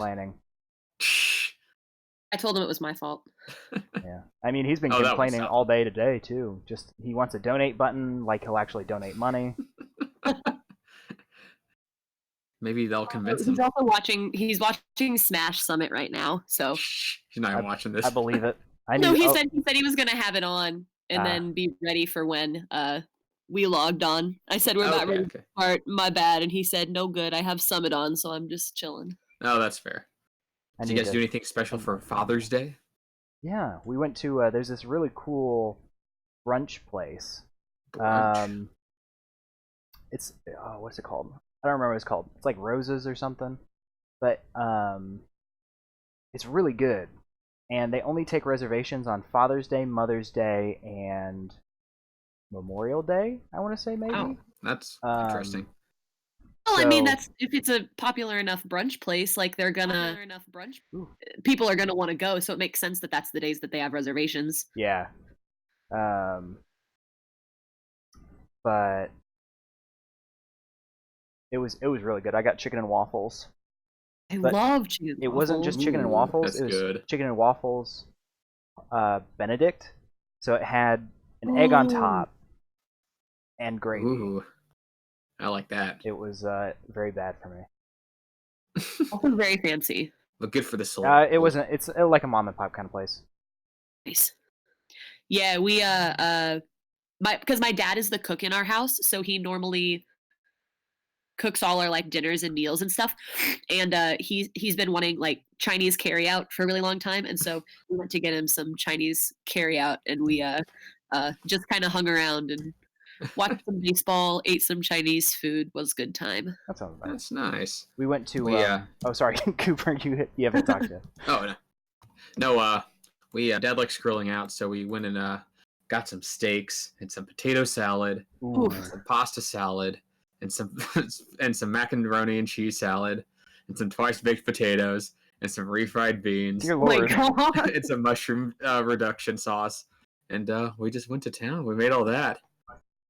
complaining. I told him it was my fault. Yeah, I mean, he's been Oh, that was complaining something. all day today too. Just he wants a donate button, like he'll actually donate money. Maybe they'll convince He's him. also watching. He's watching Smash Summit right now. So Shh, he's not even watching this. I believe it. I no, knew. he said he was gonna have it on and Ah. then be ready for when we logged on. I said we're about Okay, ready okay. to start. My bad. And he said no good. I have Summit on, so I'm just chilling. Oh, that's fair. I Did you need guys to- do anything special for Father's Day? Yeah, we went to. There's this really cool brunch place. Brunch. It's what's it called? I don't remember what it's called. It's like Roses or something, but it's really good. And they only take reservations on Father's Day, Mother's Day, and Memorial Day. I want to say maybe. Oh, that's interesting. Well, I mean, So- that's if it's a popular enough brunch place, like they're gonna Ooh. people are gonna want to go, so it makes sense that that's the days that they have reservations. Yeah. But it was really good. I got chicken and waffles. I But love chicken. It wasn't just chicken and Ooh, waffles. that's It was good. chicken and waffles, Benedict. So it had an egg on top and gravy. Ooh, I like that. It was very bad for me. Also very fancy. But good for the soul. It wasn't. It's like a mom and pop kind of place. Nice. Yeah, we because my dad is the cook in our house, so he normally cooks all our like dinners and meals and stuff. And he's been wanting like Chinese carry out for a really long time, and so we went to get him some Chinese carry out, and we just kind of hung around and watched some baseball, ate some Chinese food. Was good time. That sounds nice. That's nice. We went to. We, Oh, sorry, Cooper. You haven't talked yet. Oh no. We Dad likes grilling out, so we went and got some steaks and some potato salad, Ooh. and some pasta salad, and some and some macaroni and cheese salad, and some twice baked potatoes, and some refried beans, Dear Oh my Lord. god! and some mushroom reduction sauce, and we just went to town. We made all that.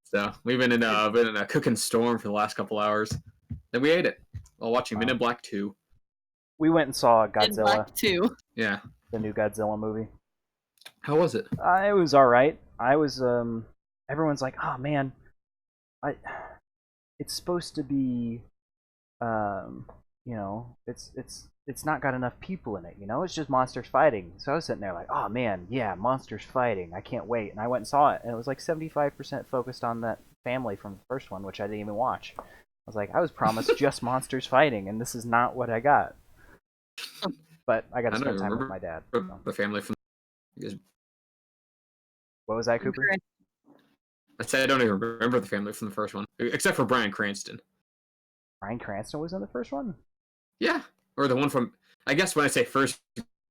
So we've been in a cooking storm for the last couple hours. Then we ate it while watching Men in Black 2. We went and saw And Godzilla, Black too. Yeah. the new Godzilla movie. How was it? It was all right. I was everyone's like, "Oh man, it's supposed to be it's not got enough people in it, it's just monsters fighting." So I was sitting there like, "Oh man, yeah, monsters fighting. I can't wait." And I went and saw it, and it was like 75% focused on that family from the first one, which I didn't even watch. I was like, I was promised just monsters fighting, and this is not what I got. But I got to I don't spend time with remember my dad. So. the family from. What was that, Cooper? I said I don't even remember the family from the first one, except for Bryan Cranston. Bryan Cranston was in the first one? Yeah, or the one from. I guess when I say first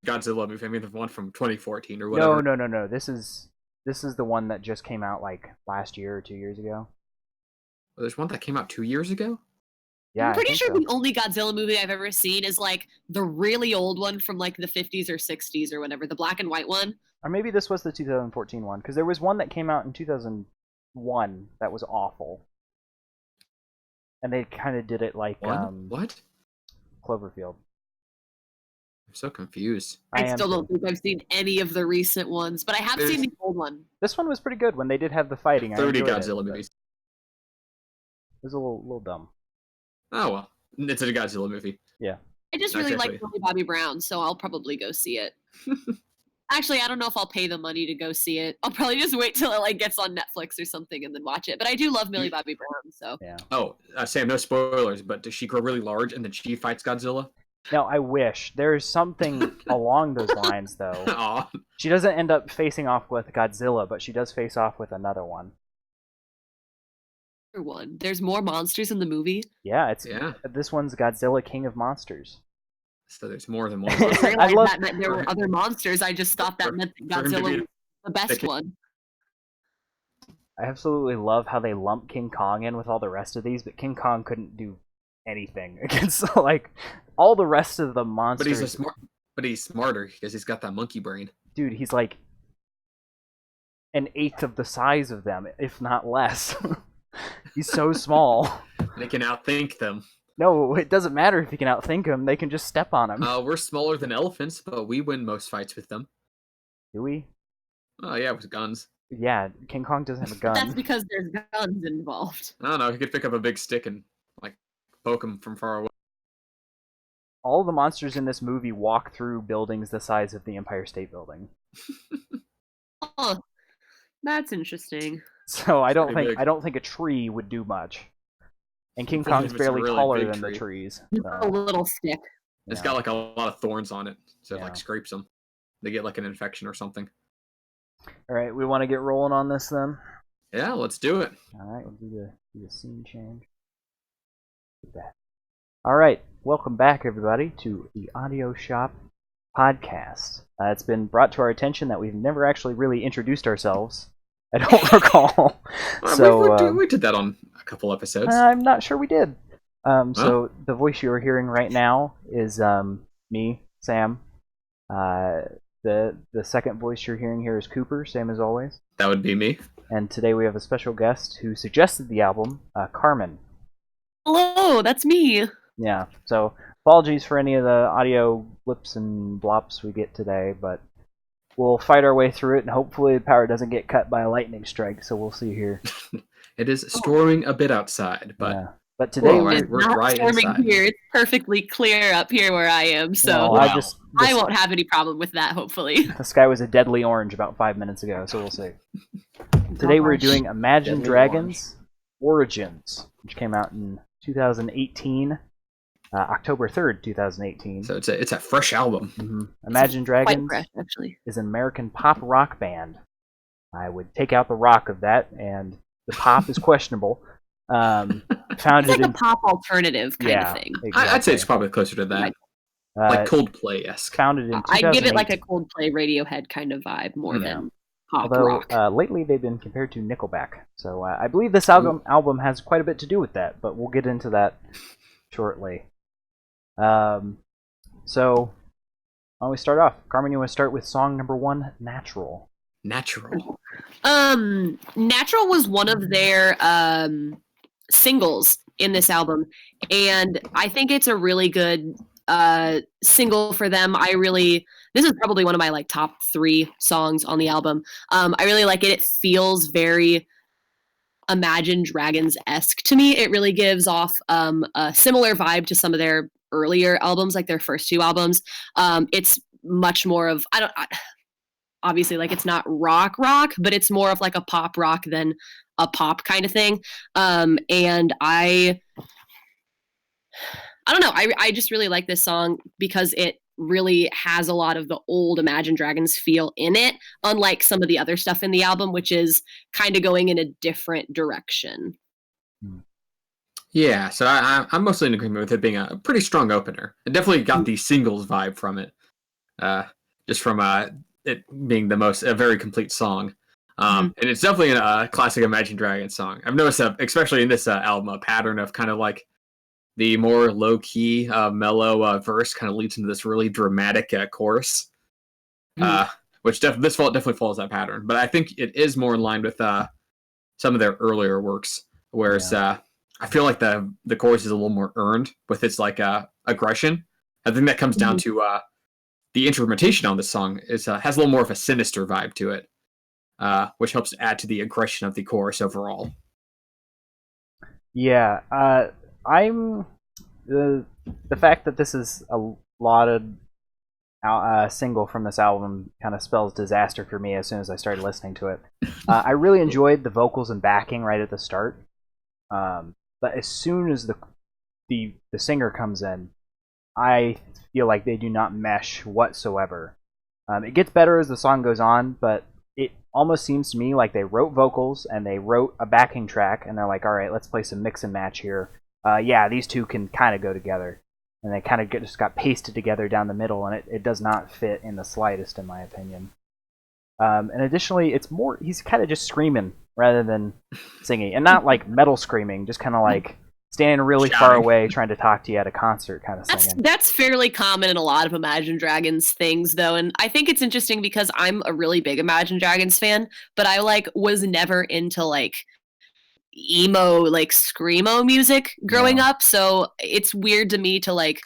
Godzilla movie, I mean the one from 2014 or whatever. No. This is the one that just came out like last year or 2 years ago. Well, there's one that came out 2 years ago. Yeah, I'm pretty sure so. the only Godzilla movie I've ever seen is like the really old one from like the 50s or 60s or whatever, the black and white one. Or maybe this was the 2014 one, because there was one that came out in 2001 that was awful. And they kind of did it like What? Cloverfield. I'm so confused. I still don't think I've seen any of the recent ones, but I have seen the old one. This one was pretty good when they did have the fighting. 30 I enjoyed Godzilla it, movies. It was a little dumb. Oh well, it's a Godzilla movie. Yeah. I just That's really like actually- Millie Bobby Brown, so I'll probably go see it. Actually, I don't know if I'll pay the money to go see it. I'll probably just wait till it like gets on Netflix or something and then watch it. But I do love Millie Bobby Brown, so. Yeah. Oh, Sam, no spoilers, but does she grow really large and then she fights Godzilla? No, I wish. There's something along those lines, though. Aw. She doesn't end up facing off with Godzilla, but she does face off with another one. One. There's more monsters in the movie. Yeah, Yeah. This one's Godzilla King of Monsters. So there's more than one. I didn't I realize love- that meant there were other monsters. I just thought that meant that For him to Godzilla be- was the best one. I absolutely love how they lump King Kong in with all the rest of these, but King Kong couldn't do anything against like all the rest of the monsters. But he's smarter because he's got that monkey brain. Dude, he's like an eighth of the size of them, if not less. He's so small. They can outthink them. No, it doesn't matter if you can outthink them. They can just step on them. We're smaller than elephants, but we win most fights with them. Do we? Oh yeah, with guns. Yeah, King Kong doesn't have a gun. That's because there's guns involved. I don't know. He could pick up a big stick and like poke him from far away. All the monsters in this movie walk through buildings the size of the Empire State Building. Oh, that's interesting. So I don't pretty think big. a tree would do much. And King Unless Kong's it's a barely really taller big than the tree. trees. A So, little stick. It's yeah. got like a lot of thorns on it, so it Yeah. like scrapes them. They get like an infection or something. All right, we want to get rolling on this then. Yeah, let's do it. All right, we'll do the scene change. Do that. All right, welcome back, everybody, to the Audio Shop podcast. It's been brought to our attention that we've never actually really introduced ourselves. I don't recall. We did that on a couple episodes. I'm not sure we did. So the voice you are hearing right now is me, Sam. The second voice you're hearing here is Cooper, same as always. That would be me. And today we have a special guest who suggested the album, Karmen. Hello, that's me. Yeah, so apologies for any of the audio blips and blops we get today, but we'll fight our way through it, and hopefully the power doesn't get cut by a lightning strike, so we'll see here. It is storming a bit outside, but Yeah. But today Well, It's we're not right storming inside. here. It's perfectly clear up here where I am, so no, Wow. I won't have any problem with that, hopefully. the sky was a deadly orange about 5 minutes ago, so we'll see. Today we're doing Imagine Deadly Dragons Origins, which came out in 2018, October 3rd, 2018. so it's a fresh album. Imagine Quite Dragons fresh, actually. is an American pop rock band. I would take out the rock of that, and the pop is questionable. It's Founded like a in pop alternative kind of thing. I'd say it's probably closer to that, like Coldplay-esque. founded in 2008. I give it like a Coldplay Radiohead kind of vibe more than pop Although rock. lately they've been compared to Nickelback, so I believe this album has quite a bit to do with that. But we'll get into that shortly. So why don't we start off? Karmen, you want to start with song number 1, Natural? Natural. Natural was one of their singles in this album, and I think it's a really good single for them. This is probably one of my like top 3 songs on the album. I really like it. It feels very Imagine Dragons-esque to me. It really gives off a similar vibe to some of their earlier albums, like their first 2 albums. It's much more of obviously, like, it's not rock, but it's more of like a pop rock than a pop kind of thing. And I don't know. I just really like this song because it really has a lot of the old Imagine Dragons feel in it, unlike some of the other stuff in the album, which is kind of going in a different direction. Yeah, so I'm mostly in agreement with it being a pretty strong opener. It definitely got the singles vibe from it, just from it being a very complete song. And it's definitely a classic Imagine Dragons song. I've noticed, especially in this album, a pattern of kind of like the more low-key, mellow verse kind of leads into this really dramatic chorus, which this definitely follows that pattern. But I think it is more in line with some of their earlier works, whereas I feel like the chorus is a little more earned with its like aggression. I think that comes down to the instrumentation on this song has a little more of a sinister vibe to it, which helps add to the aggression of the chorus overall. Yeah, I'm the fact that this is a lauded single from this album kind of spells disaster for me as soon as I started listening to it. I really enjoyed the vocals and backing right at the start, but as soon as the singer comes in, I feel like they do not mesh whatsoever. It gets better as the song goes on, but it almost seems to me like they wrote vocals and they wrote a backing track, and they're like, all right, let's play some mix and match here. These two can kind of go together. And they kind of just got pasted together down the middle, and it does not fit in the slightest, in my opinion. And additionally, he's kind of just screaming rather than singing. And not like metal screaming, just kind of like standing really far away trying to talk to you at a concert kind of singing. That's fairly common in a lot of Imagine Dragons things, though. And I think it's interesting because I'm a really big Imagine Dragons fan, but I was never into emo, like screamo music growing up, so it's weird to me to like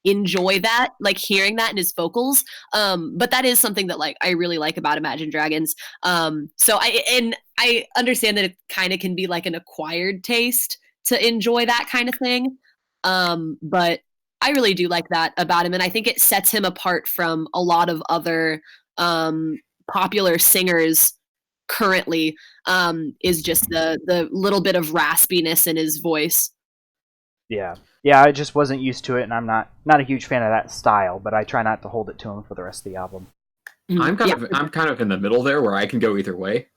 enjoy that, like hearing that in his vocals. But that is something that like I really like about Imagine Dragons. So I understand that it kind of can be like an acquired taste to enjoy that kind of thing. But I really do like that about him, and I think it sets him apart from a lot of other popular singers currently. Is just the little bit of raspiness in his voice. Yeah. Yeah, I just wasn't used to it, and I'm not a huge fan of that style, but I try not to hold it to him for the rest of the album. I'm kind of in the middle there, where I can go either way.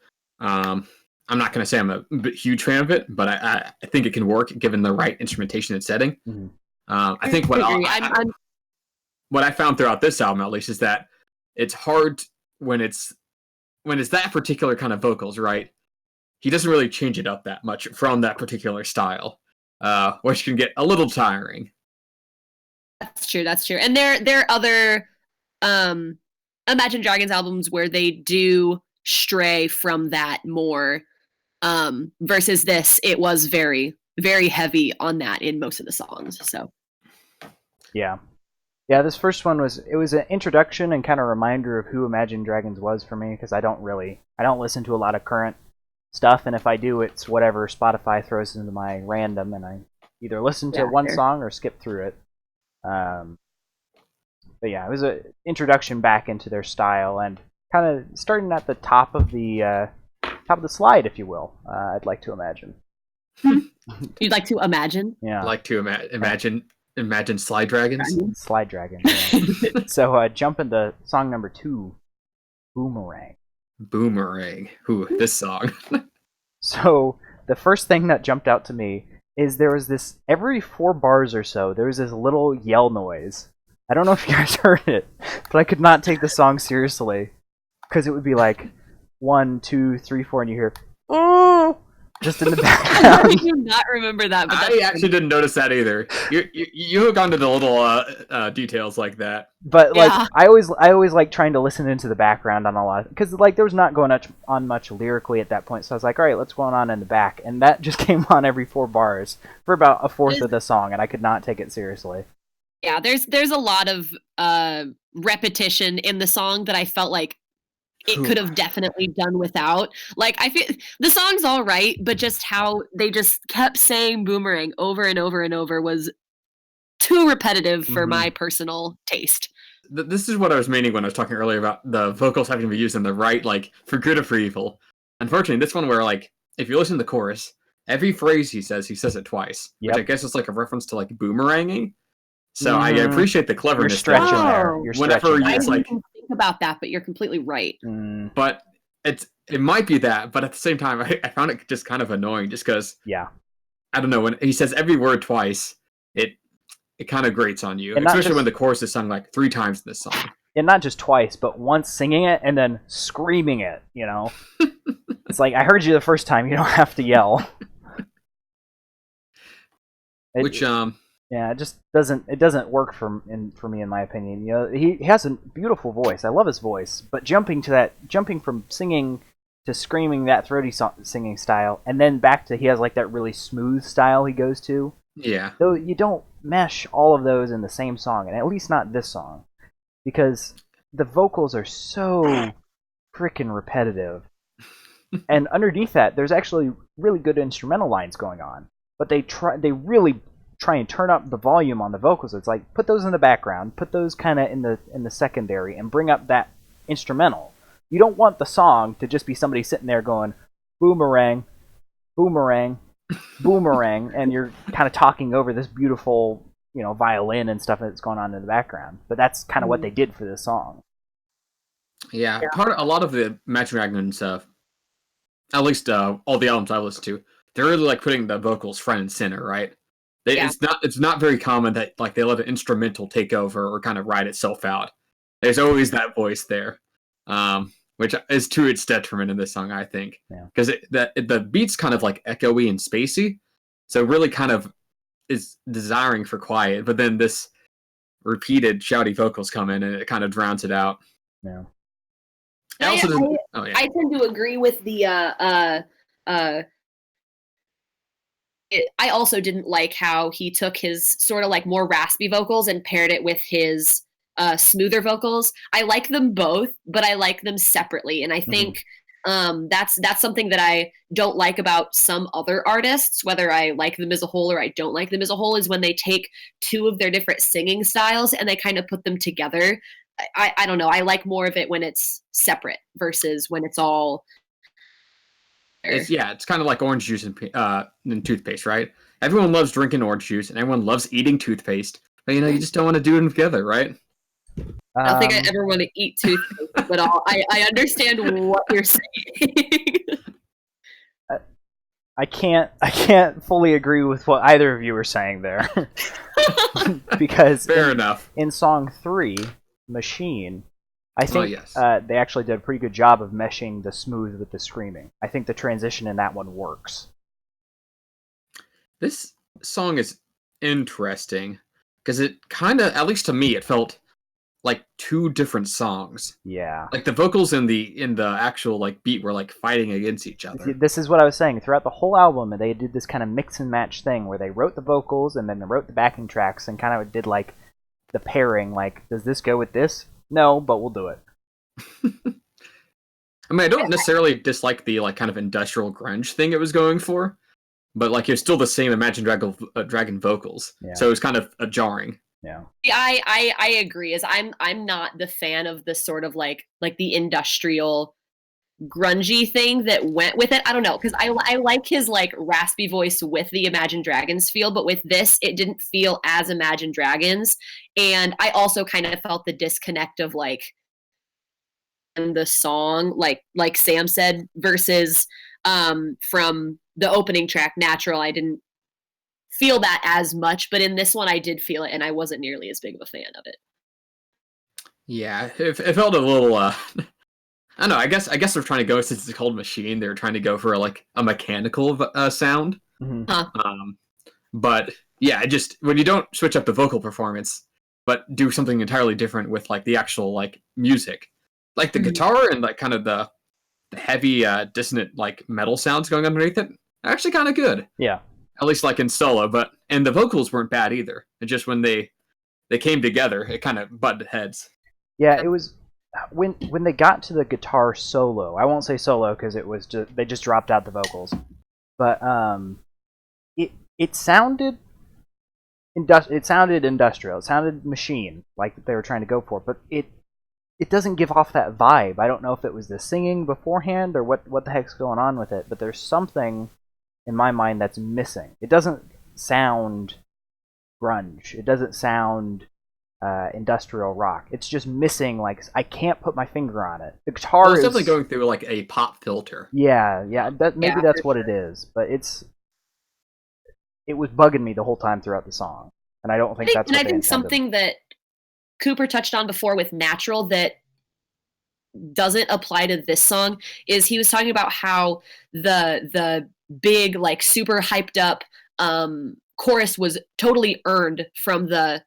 I'm not going to say I'm a huge fan of it, but I think it can work given the right instrumentation and setting. Mm-hmm. I think what I found throughout this album, at least, is that it's hard when it's that particular kind of vocals, right? He doesn't really change it up that much from that particular style, which can get a little tiring. That's true. And there are other Imagine Dragons albums where they do stray from that more. Versus this, it was very, very heavy on that in most of the songs. So yeah, this first one was an introduction and kind of reminder of who Imagine Dragons was for me, because I don't listen to a lot of current stuff, and if I do, it's whatever Spotify throws into my random, and I either listen to one song or skip through it. But yeah, it was an introduction back into their style, and kind of starting at the top of the slide, if you will. I'd like to imagine. You'd like to imagine? Yeah. I'd like to imagine Slide Dragons. Slide Dragons. Yeah. So jump into song number 2, Boomerang. Boomerang. Ooh, this song. So the first thing that jumped out to me is there was this, every 4 bars or so, there was this little yell noise. I don't know if you guys heard it, but I could not take the song seriously, because it would be like 1, 2, 3, 4, and you hear, oh, just in the background. I do not remember that. But I actually didn't notice that either. You hook onto the little details like that. But like, I always like trying to listen into the background on a lot, because like there was not going on much lyrically at that point. So I was like, all right, let's go on in the back, and that just came on every 4 bars for about a fourth of the song, and I could not take it seriously. Yeah, there's a lot of repetition in the song that I felt like it could have definitely done without. Like, I feel the song's all right, but just how they just kept saying boomerang over and over and over was too repetitive for my personal taste. This is what I was meaning when I was talking earlier about the vocals having to be used in the right, like, for good or for evil. Unfortunately, this one where, like, if you listen to the chorus, every phrase he says it twice. Yep. Which I guess is like a reference to, like, boomeranging. So I appreciate the cleverness. You're stretching there. You're whenever stretching. I didn't even think about that, but you're completely right. But it might be that, but at the same time, I found it just kind of annoying, just because. Yeah. I don't know, when he says every word twice, it kind of grates on you, especially when the chorus is sung like 3 times in this song. And not just twice, but once singing it and then screaming it. You know, it's like, I heard you the first time. You don't have to yell. Yeah, it just doesn't work for me, in my opinion. You know, he has a beautiful voice. I love his voice, but jumping from singing to screaming, that throaty singing style, and then back to, he has like that really smooth style he goes to. Yeah. Though you don't mesh all of those in the same song, and at least not this song, because the vocals are so freaking repetitive. And underneath that, there's actually really good instrumental lines going on, but they really try and turn up the volume on the vocals. It's like, put those in the background, put those kind of in the secondary, and bring up that instrumental. You don't want the song to just be somebody sitting there going boomerang, boomerang, boomerang, and you're kind of talking over this beautiful, you know, violin and stuff that's going on in the background. But that's kind of what they did for this song. Yeah. A lot of the Imagine Dragons stuff, at least all the albums I listen to, they're really like putting the vocals front and center, right? It's not very common that like they let an instrumental take over or kind of ride itself out. There's always that voice there, which is to its detriment in this song, I think, because the beat's kind of like echoey and spacey, so really kind of is desiring for quiet. But then this repeated shouty vocals come in and it kind of drowns it out. Yeah. I tend to agree with the I also didn't like how he took his sort of like more raspy vocals and paired it with his smoother vocals. I like them both, but I like them separately, and I think that's something that I don't like about some other artists, whether I like them as a whole or I don't like them as a whole, is when they take two of their different singing styles and they kind of put them together. I don't know. I like more of it when it's separate versus when it's all. It's kind of like orange juice and toothpaste, right? Everyone loves drinking orange juice, and everyone loves eating toothpaste. But you just don't want to do them together, right? I don't think I ever want to eat toothpaste at all. I understand what you're saying. I can't fully agree with what either of you were saying there. Because fair enough. In song 3, Machine, I think yes. They actually did a pretty good job of meshing the smooth with the screaming. I think the transition in that one works. This song is interesting because it kind of, at least to me, it felt like two different songs. Yeah. Like the vocals in the actual like beat were like fighting against each other. This is what I was saying. Throughout the whole album, they did this kind of mix and match thing where they wrote the vocals and then they wrote the backing tracks and kind of did like the pairing. Like, does this go with this? No, but we'll do it. I mean, I don't necessarily dislike the like kind of industrial grunge thing it was going for, but like it's still the same Imagine Dragon vocals, so it was kind of jarring. Yeah, I agree. As I'm not the fan of the sort of like the industrial grungy thing that went with it. I don't know, because I like his like raspy voice with the Imagine Dragons feel, but with this it didn't feel as Imagine Dragons, and I also kind of felt the disconnect of like in the song, like Sam said, versus from the opening track, Natural. I didn't feel that as much, but in this one I did feel it, and I wasn't nearly as big of a fan of it. Yeah, it felt a little I don't know, I guess they're trying to go, since it's called Machine, they're trying to go for like a mechanical sound. But yeah, just when you don't switch up the vocal performance but do something entirely different with like the actual like music, like the guitar and like kind of the heavy dissonant like metal sounds going underneath it, actually kind of good. Yeah, at least like in solo. And the vocals weren't bad either. It just when they came together, it kind of butted heads. Yeah, it was when they got to the guitar solo. I won't say solo because it was they just dropped out the vocals, but it sounded industrial. It sounded machine, like they were trying to go for, but it doesn't give off that vibe. I don't know if it was the singing beforehand or what the heck's going on with it, but there's something in my mind that's missing. It doesn't sound grunge. It doesn't sound industrial rock. It's just missing, like, I can't put my finger on it. The guitar it's is definitely going through like a pop filter. Yeah, maybe that's what it is, but it was bugging me the whole time throughout the song, and I don't think that's what they intended. Something that Cooper touched on before with Natural that doesn't apply to this song is he was talking about how the big, like, super hyped up chorus was totally earned from the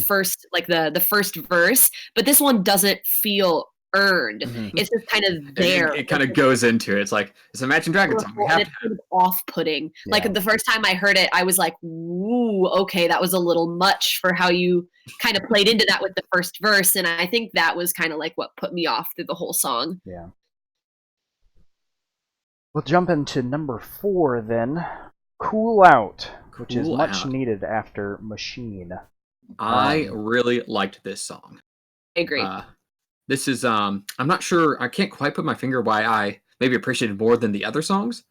first, like the first verse, but this one doesn't feel earned. It's just kind of there. It kind of goes into it. It's like, it's Imagine Dragons song. We have it's kind of off-putting. Yeah. Like the first time I heard it, I was like, "Ooh, okay, that was a little much for how you kind of played into that with the first verse." And I think that was kind of like what put me off through the whole song. Yeah. We'll jump into number 4 then. Cool Out, which is much needed after Machine. I really liked this song. I agree. This is I'm not sure, I can't quite put my finger why I maybe appreciated more than the other songs,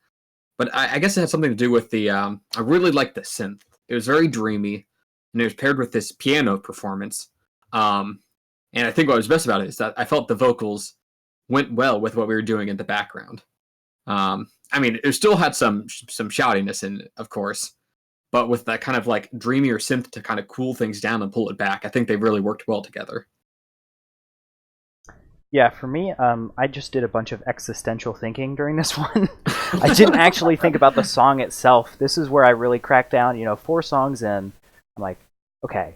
but I guess it had something to do with the I really liked the synth. It was very dreamy, and it was paired with this piano performance. And I think what was best about it is that I felt the vocals went well with what we were doing in the background. I mean, it still had some shoutiness in it, of course, but with that kind of like dreamier synth to kind of cool things down and pull it back, I think they really worked well together. Yeah, for me, I just did a bunch of existential thinking during this one. I didn't actually think about the song itself. This is where I really cracked down. 4 songs in, I'm like, okay,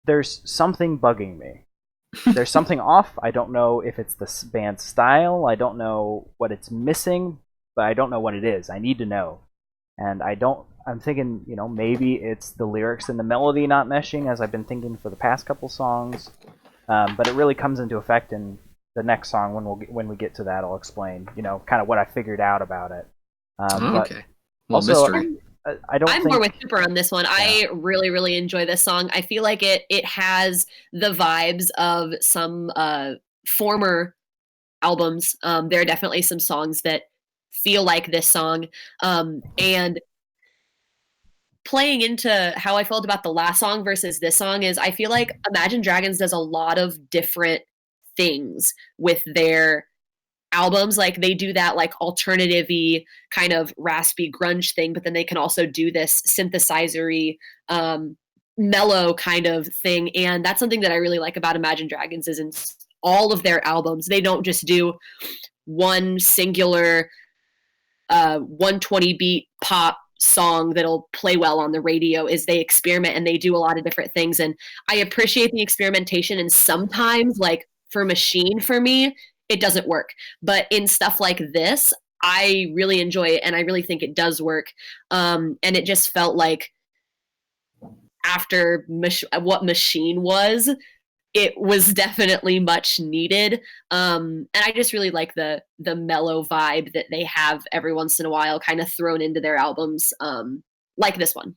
there's something bugging me. There's something off. I don't know if it's the band's style. I don't know what it's missing, but I don't know what it is. I need to know. And I'm thinking, maybe it's the lyrics and the melody not meshing, as I've been thinking for the past couple songs. But it really comes into effect in the next song. When we get to that, I'll explain, kind of what I figured out about it. Okay. Well, also, mystery. I'm more with Cooper on this one. Yeah. I really, really enjoy this song. I feel like it has the vibes of some former albums. There are definitely some songs that feel like this song. And playing into how I felt about the last song versus this song is I feel like Imagine Dragons does a lot of different things with their albums. Like they do that like alternative-y kind of raspy grunge thing, but then they can also do this synthesizer-y mellow kind of thing. And that's something that I really like about Imagine Dragons is in all of their albums, they don't just do one singular 120 beat pop song that'll play well on the radio. Is they experiment and they do a lot of different things. And I appreciate the experimentation. And sometimes like for Machine, for me, it doesn't work. But in stuff like this, I really enjoy it. And I really think it does work. And it just felt like after what Machine was, it was definitely much needed. And I just really like the mellow vibe that they have every once in a while kind of thrown into their albums, like this one.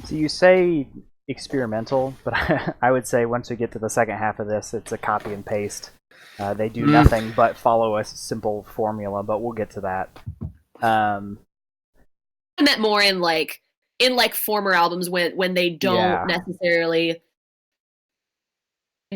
So you say experimental, but I would say once we get to the second half of this, it's a copy and paste. They do nothing but follow a simple formula, but we'll get to that. I meant more in former albums when they don't necessarily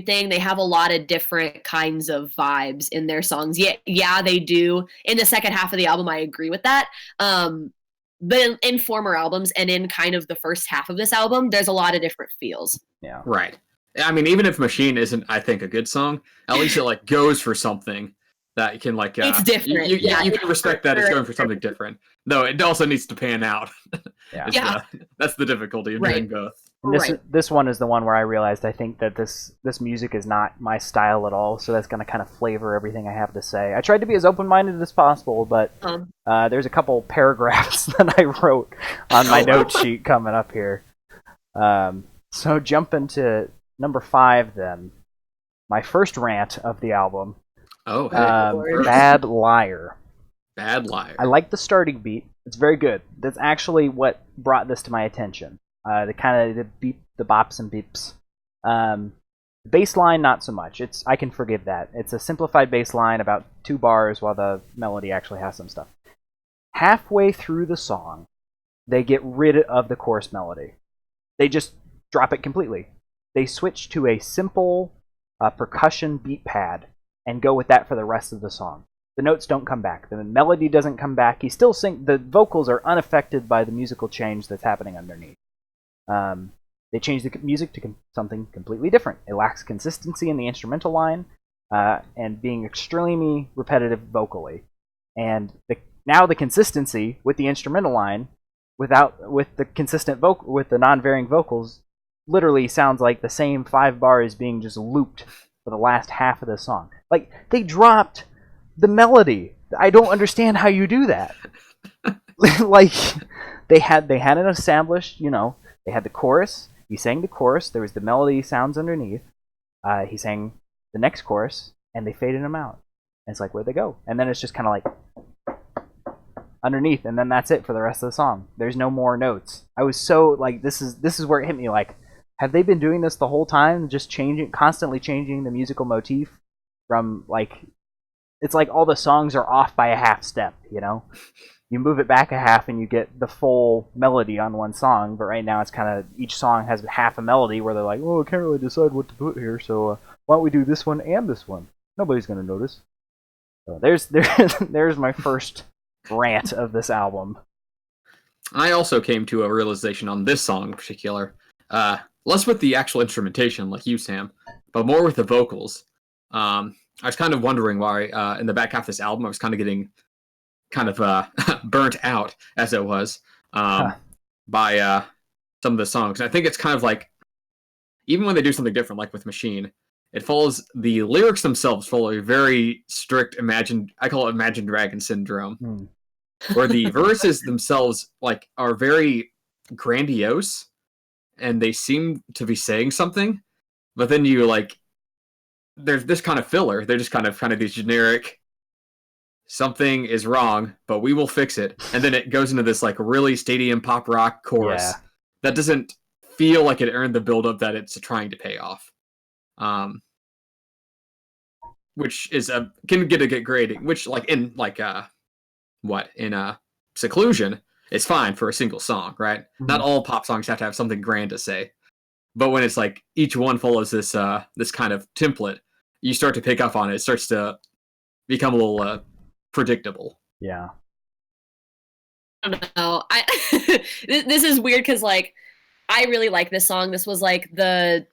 thing. They have a lot of different kinds of vibes in their songs. Yeah, they do. In the second half of the album, I agree with that. But in former albums and in kind of the first half of this album, there's a lot of different feels. Yeah. Right. I mean, even if Machine isn't, I think, a good song, at least it like goes for something that you can like. It's different. You can respect that it's going for something different. Though it also needs to pan out. That's the difficulty of doing both. This one is the one where I realized I think that this music is not my style at all, so that's going to kind of flavor everything I have to say. I tried to be as open-minded as possible, but there's a couple paragraphs that I wrote on my note sheet coming up here. So jumping to number 5 then. My first rant of the album. Oh, hey. Bad Liar. Bad Liar. I like the starting beat. It's very good. That's actually what brought this to my attention. The kind of the beep, the bops and beeps. Bass line, not so much. I can forgive that. It's a simplified bass line, about 2 bars, while the melody actually has some stuff. Halfway through the song, they get rid of the chorus melody. They just drop it completely. They switch to a simple percussion beat pad and go with that for the rest of the song. The notes don't come back. The melody doesn't come back. The vocals are unaffected by the musical change that's happening underneath. They change the music to something completely different. It lacks consistency in the instrumental line, and being extremely repetitive vocally. And now the consistency with the instrumental line, with the consistent vocal, with the non-varying vocals, literally sounds like the same 5 bars being just looped for the last half of the song. Like, they dropped the melody. I don't understand how you do that. Like, they had an established, they had the chorus. He sang the chorus. There was the melody sounds underneath. He sang the next chorus, and they faded him out. And it's like, where'd they go? And then it's just kind of like underneath, and then that's it for the rest of the song. There's no more notes. I was so like, this is where it hit me. Like, have they been doing this the whole time? Just constantly changing the musical motif from like, it's like all the songs are off by a half step. You move it back a half and you get the full melody on one song, but right now it's kind of, each song has half a melody where they're like, I can't really decide what to put here, so why don't we do this one and this one? Nobody's going to notice. So there's my first rant of this album. I also came to a realization on this song in particular, less with the actual instrumentation like you, Sam, but more with the vocals. I was kind of wondering why in the back half of this album I was kind of getting burnt out, as it was, by some of the songs. And I think it's kind of like, even when they do something different, like with Machine, it follows, the lyrics themselves follow a very strict I call it Imagine Dragon syndrome. where the verses themselves like are very grandiose and they seem to be saying something, but then you like there's this kind of filler. They're just kind of these generic something is wrong, but we will fix it. And then it goes into this like really stadium pop rock chorus that doesn't feel like it earned the build-up that it's trying to pay off. Which is can get a good grading, which like in like Seclusion is fine for a single song, right? Mm-hmm. Not all pop songs have to have something grand to say. But when it's like each one follows this this kind of template, you start to pick up on it. It starts to become a little predictable. Yeah. I don't know. This is weird because like I really like this song. This was like the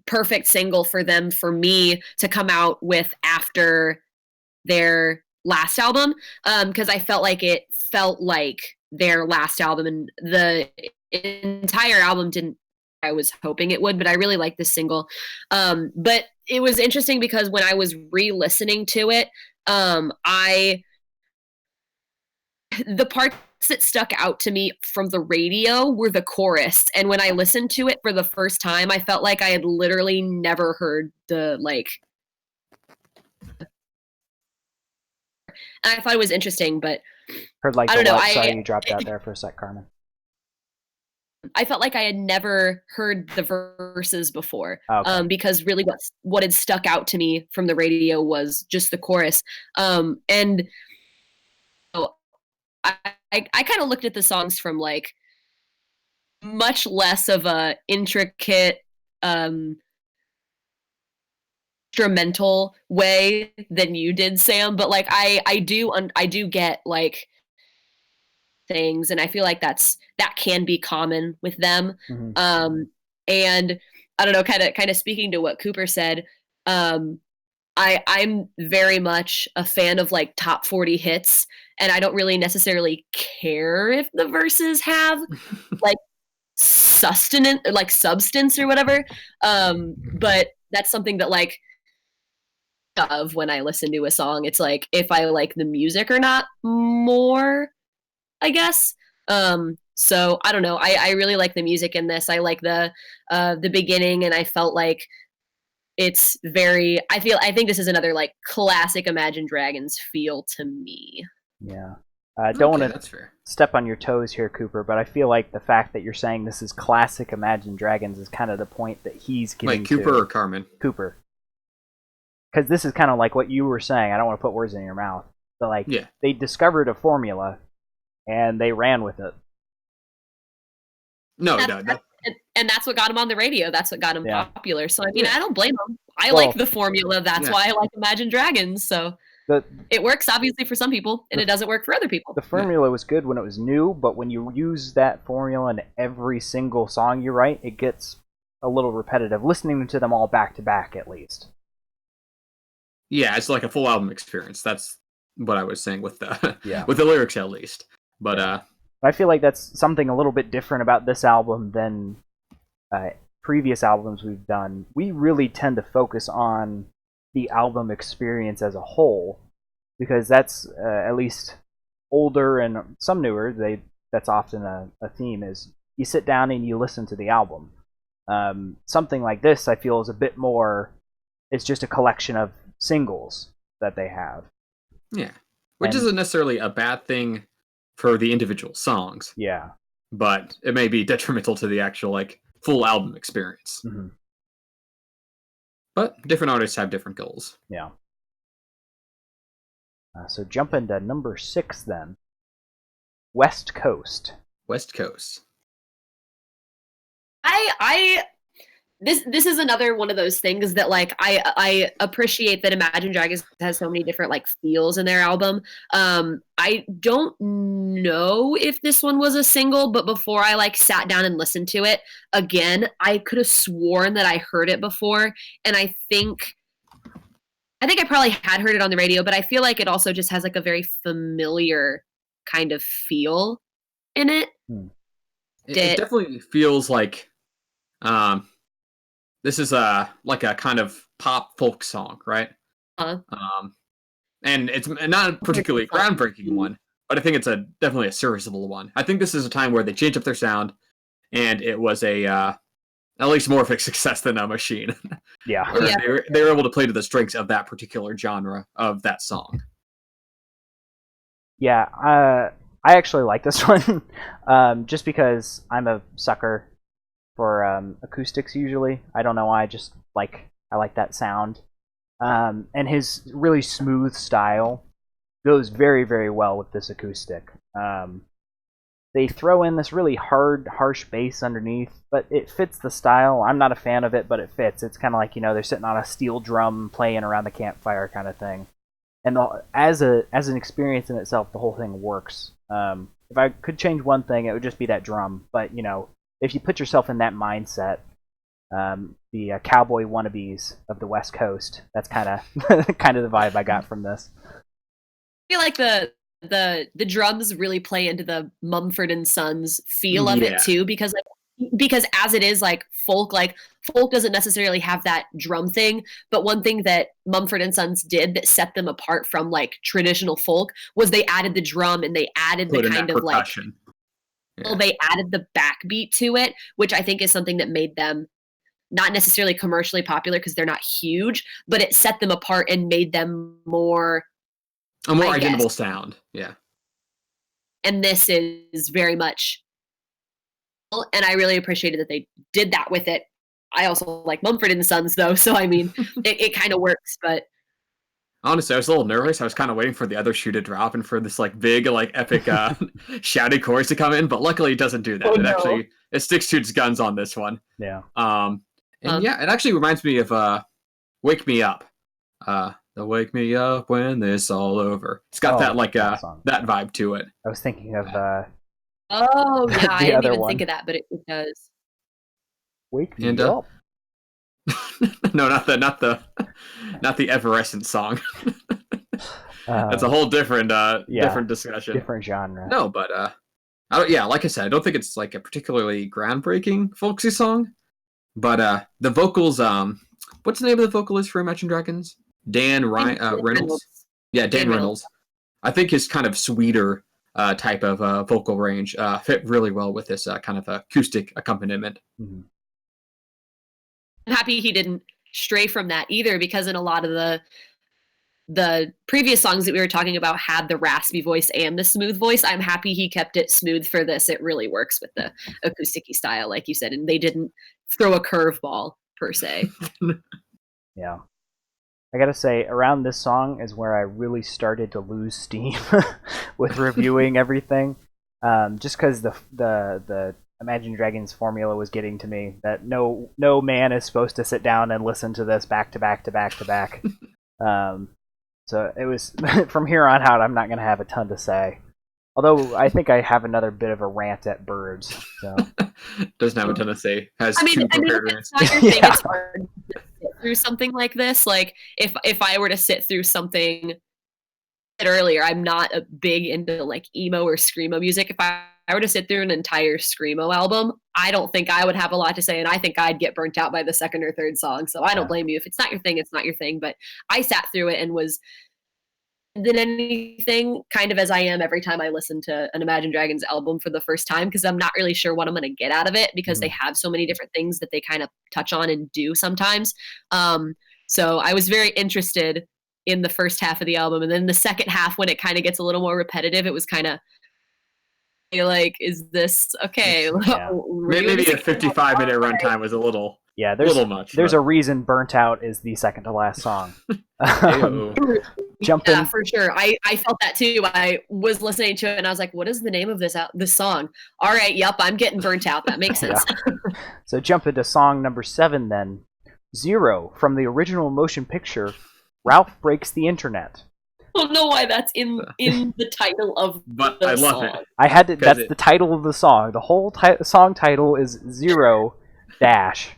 perfect single for them for me to come out with after their last album, because I felt like it felt like their last album, and the entire album didn't. I was hoping it would, but I really like this single. But it was interesting because when I was re-listening to it, the parts that stuck out to me from the radio were the chorus. And when I listened to it for the first time, I felt like I had literally never heard the like. And I thought it was interesting, but heard like I don't know. Sorry, you dropped out there for a sec, Karmen. I felt like I had never heard the verses before, because really what had stuck out to me from the radio was just the chorus. And so I kind of looked at the songs from like much less of a intricate instrumental way than you did, Sam. But like I do get like things, and I feel like that can be common with them. Mm-hmm. And I don't know, kind of speaking to what Cooper said, I'm very much a fan of like top 40 hits, and I don't really necessarily care if the verses have like substance or whatever. But that's something that like of when I listen to a song, it's like if I like the music or not more, I guess. So I don't know. I really like the music in this. I like the beginning, and I felt like it's very. I think this is another like classic Imagine Dragons feel to me. Yeah. I don't want to step on your toes here, Cooper, but I feel like the fact that you're saying this is classic Imagine Dragons is kind of the point that he's getting to. Like Cooper or Karmen? Cooper. Because this is kind of like what you were saying. I don't want to put words in your mouth. But like, they discovered a formula, and they ran with it. No. And that's what got him on the radio. That's what got him popular. So, I mean, I don't blame him. I like the formula. That's why I like Imagine Dragons. So it works, obviously, for some people, and it doesn't work for other people. The formula was good when it was new, but when you use that formula in every single song you write, it gets a little repetitive, listening to them all back-to-back, at least. Yeah, it's like a full album experience. That's what I was saying with the with the lyrics, at least. But I feel like that's something a little bit different about this album than previous albums we've done. We really tend to focus on the album experience as a whole, because that's at least older and some newer. That's often a theme is you sit down and you listen to the album. Something like this, I feel, is a bit more. It's just a collection of singles that they have. Yeah, which isn't necessarily a bad thing for the individual songs. Yeah. But it may be detrimental to the actual like full album experience. Mm-hmm. But different artists have different goals. Yeah. So jump into number 6 then. West Coast. West Coast. This is another one of those things that like I appreciate that Imagine Dragons has so many different like feels in their album. I don't know if this one was a single, but before I like sat down and listened to it again, I could have sworn that I heard it before, and I think I probably had heard it on the radio, but I feel like it also just has like a very familiar kind of feel in it. It definitely feels like this is like a kind of pop folk song, right? And it's not a particularly groundbreaking one, but I think it's definitely a serviceable one. I think this is a time where they changed up their sound, and it was a at least more of a success than a Machine. Yeah. Yeah. They were able to play to the strengths of that particular genre of that song. Yeah, I actually like this one, just because I'm a sucker for acoustics usually. I don't know why, I like that sound. And his really smooth style goes very, very well with this acoustic. They throw in this really hard, harsh bass underneath, but it fits the style. I'm not a fan of it, but it fits. It's kind of like, they're sitting on a steel drum playing around the campfire kind of thing. And as an experience in itself, the whole thing works. If I could change one thing, it would just be that drum. But, if you put yourself in that mindset, the cowboy wannabes of the West Coast, that's kind of the vibe I got from this. I feel like the drums really play into the Mumford and Sons feel of it too, because as it is like folk doesn't necessarily have that drum thing, but one thing that Mumford and Sons did that set them apart from like traditional folk was they added the drum and they added the kind of like they added the backbeat to it, which I think is something that made them not necessarily commercially popular because they're not huge, but it set them apart and made them a more identifiable sound. Yeah. And this is very much, and I really appreciated that they did that with it. I also like Mumford and Sons though, so I mean, it kind of works, but honestly, I was a little nervous. I was kind of waiting for the other shoe to drop and for this like big, like epic shouty chorus to come in, but luckily it doesn't do that. It sticks to its guns on this one. Yeah. It actually reminds me of Wake Me Up. The Wake Me Up When This All Over. It's got that vibe to it. I was thinking of oh yeah, I didn't even think of that, but it does. Wake Me Up. No, not the Evanescence song. That's a whole different different discussion. Different genre. No, but like I said, I don't think it's like a particularly groundbreaking folksy song. But the vocals, what's the name of the vocalist for Imagine Dragons? Dan Reynolds. Yeah, Dan Reynolds. I think his kind of sweeter type of vocal range fit really well with this kind of acoustic accompaniment. Mm-hmm. I'm happy he didn't stray from that either, because in a lot of the previous songs that we were talking about had the raspy voice and the smooth voice. I'm happy he kept it smooth for this. It really works with the acoustic-y style, like you said, and they didn't throw a curveball per se. Yeah. I gotta say, around this song is where I really started to lose steam with reviewing everything. Just because the Imagine Dragons formula was getting to me, that no man is supposed to sit down and listen to this back to back to back to back. So it was from here on out, I'm not gonna have a ton to say. Although I think I have another bit of a rant at Birds. So. Doesn't have a ton to say. Has two prepared rants. It's not your thing, it's hard to sit through something like this. Like if I were to sit through something earlier, I'm not a big into like emo or screamo music. If I were to sit through an entire screamo album, I don't think I would have a lot to say, and I think I'd get burnt out by the second or third song. So I don't blame you. If it's not your thing, it's not your thing. But I sat through it and was than anything, kind of as I am every time I listen to an Imagine Dragons album for the first time, because I'm not really sure what I'm going to get out of it, because they have so many different things that they kind of touch on and do sometimes. So I was very interested in the first half of the album, and then the second half, when it kind of gets a little more repetitive, it was kind of like, is this okay? Yeah. Maybe a 55-minute runtime was a little little much. There's a reason Burnt Out is the second to last song. Jumping. Yeah, for sure. I felt that too. I was listening to it and I was like, what is the name of this song? All right, yep, I'm getting burnt out. That makes sense. So jump into song number 7 then. Zero, from the original motion picture, Ralph Breaks the Internet. I don't know why that's in the title of but the I love song. it. I had to. That's the title of the song. The whole song title is Zero Dash.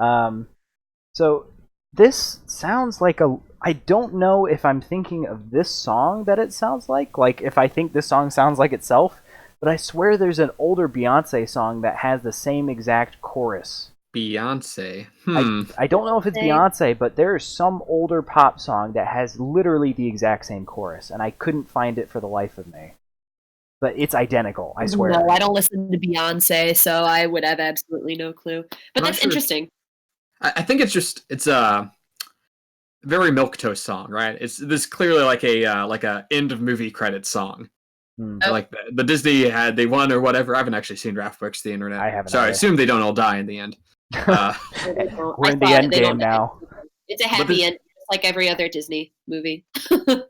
So this sounds like I don't know if I'm thinking of this song that it sounds like if I think this song sounds like itself, but I swear there's an older Beyonce song that has the same exact chorus. Beyonce. I don't know if it's Beyonce, but there is some older pop song that has literally the exact same chorus, and I couldn't find it for the life of me. but it's identical. I swear. No, I don't listen to Beyonce, so I would have absolutely no clue. But that's interesting. I think it's a very milquetoast song, right? It's this clearly like a end of movie credits song. Like the Disney they won or whatever. I haven't actually seen draft books to the internet. I haven't. So I assume they don't all die in the end. We're in the end game now. It's a happy end, like every other Disney movie.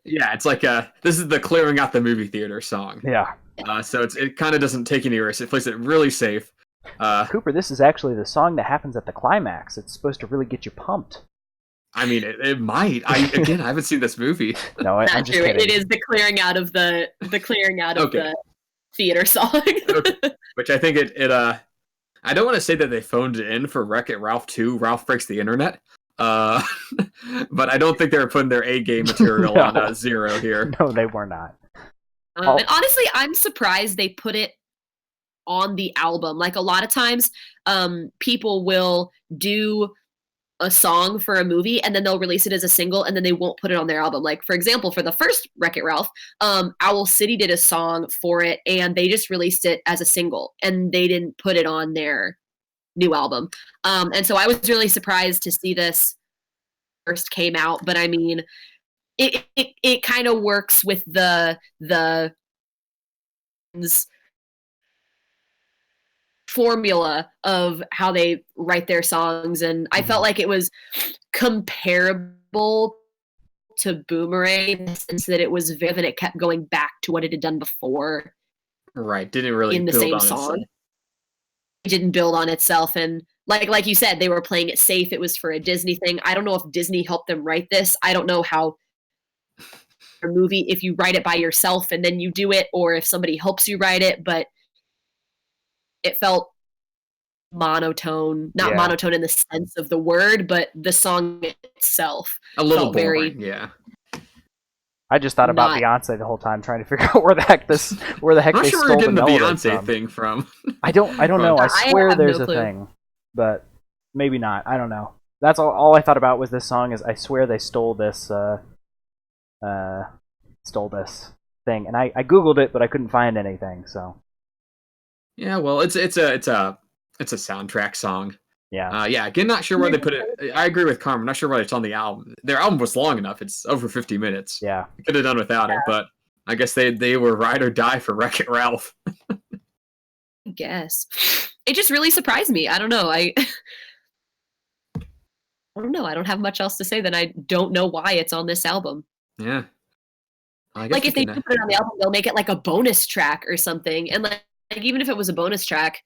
Yeah, it's like this is the clearing out the movie theater song. Yeah. So it kind of doesn't take any risks. It plays it really safe. Cooper, this is actually the song that happens at the climax. It's supposed to really get you pumped. I mean, it might. I haven't seen this movie. No, I'm just kidding. It is the clearing out of the the theater song. Okay. Which I think it I don't want to say that they phoned it in for Wreck-It Ralph 2, Ralph Breaks the Internet. But I don't think they were putting their A-game material on zero here. No, they were not. And honestly, I'm surprised they put it on the album. Like a lot of times, people will do a song for a movie and then they'll release it as a single and then they won't put it on their album. Like for example, for the first Wreck-It Ralph, Owl City did a song for it and they just released it as a single and they didn't put it on their new album. And so I was really surprised to see this first came out, but I mean, it kind of works with the formula of how they write their songs, and I felt like it was comparable to Boomerang in the sense that it was vivid and it kept going back to what it had done before. Right, didn't really in the build same on song. itself. It didn't build on itself, and like you said, they were playing it safe. It was for a Disney thing. I don't know if Disney helped them write this. I don't know how a movie, if you write it by yourself and then you do it, or if somebody helps you write it, but it felt monotone, not monotone in the sense of the word, but the song itself A little felt boring, yeah. I just thought about Beyonce the whole time, trying to figure out where the heck I'm not they sure stole we're getting the the melody Beyonce from. thing from. I don't know. I swear have there's no a clue. thing, but maybe not. I don't know. That's all I thought about was this song. Is I swear they stole this thing, and I googled it, but I couldn't find anything. So Yeah, well, it's a soundtrack song. yeah, Again, not sure where they put it. I agree with Karmen. Not sure where it's on the album. Their album was long enough. It's over 50 minutes. yeah. Could have done without it, but I guess they were ride or die for Wreck-It Ralph. I guess. It just really surprised me. I don't know. I don't know. I don't have much else to say than I don't know why it's on this album. Yeah. Like if they do put it on the album, they'll make it like a bonus track or something. And like even if it was a bonus track,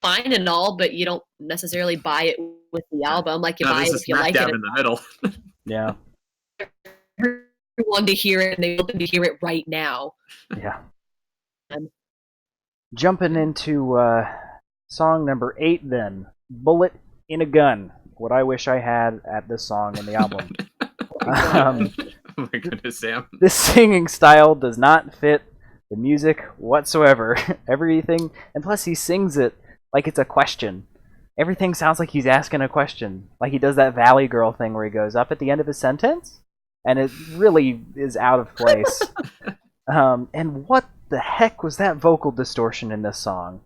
fine and all, but you don't necessarily buy it with the album. Like you buy it if you like it. In the middle. Yeah. Everyone to hear it, and they want them to hear it right now. Yeah. Jumping into song number 8 then. Bullet in a Gun. What I wish I had at this song in the album. Oh my goodness, Sam. This singing style does not fit the music whatsoever. Everything, and plus he sings it like it's a question. Everything sounds like he's asking a question. Like he does that Valley Girl thing where he goes up at the end of his sentence, and it really is out of place. And what the heck was that vocal distortion in this song?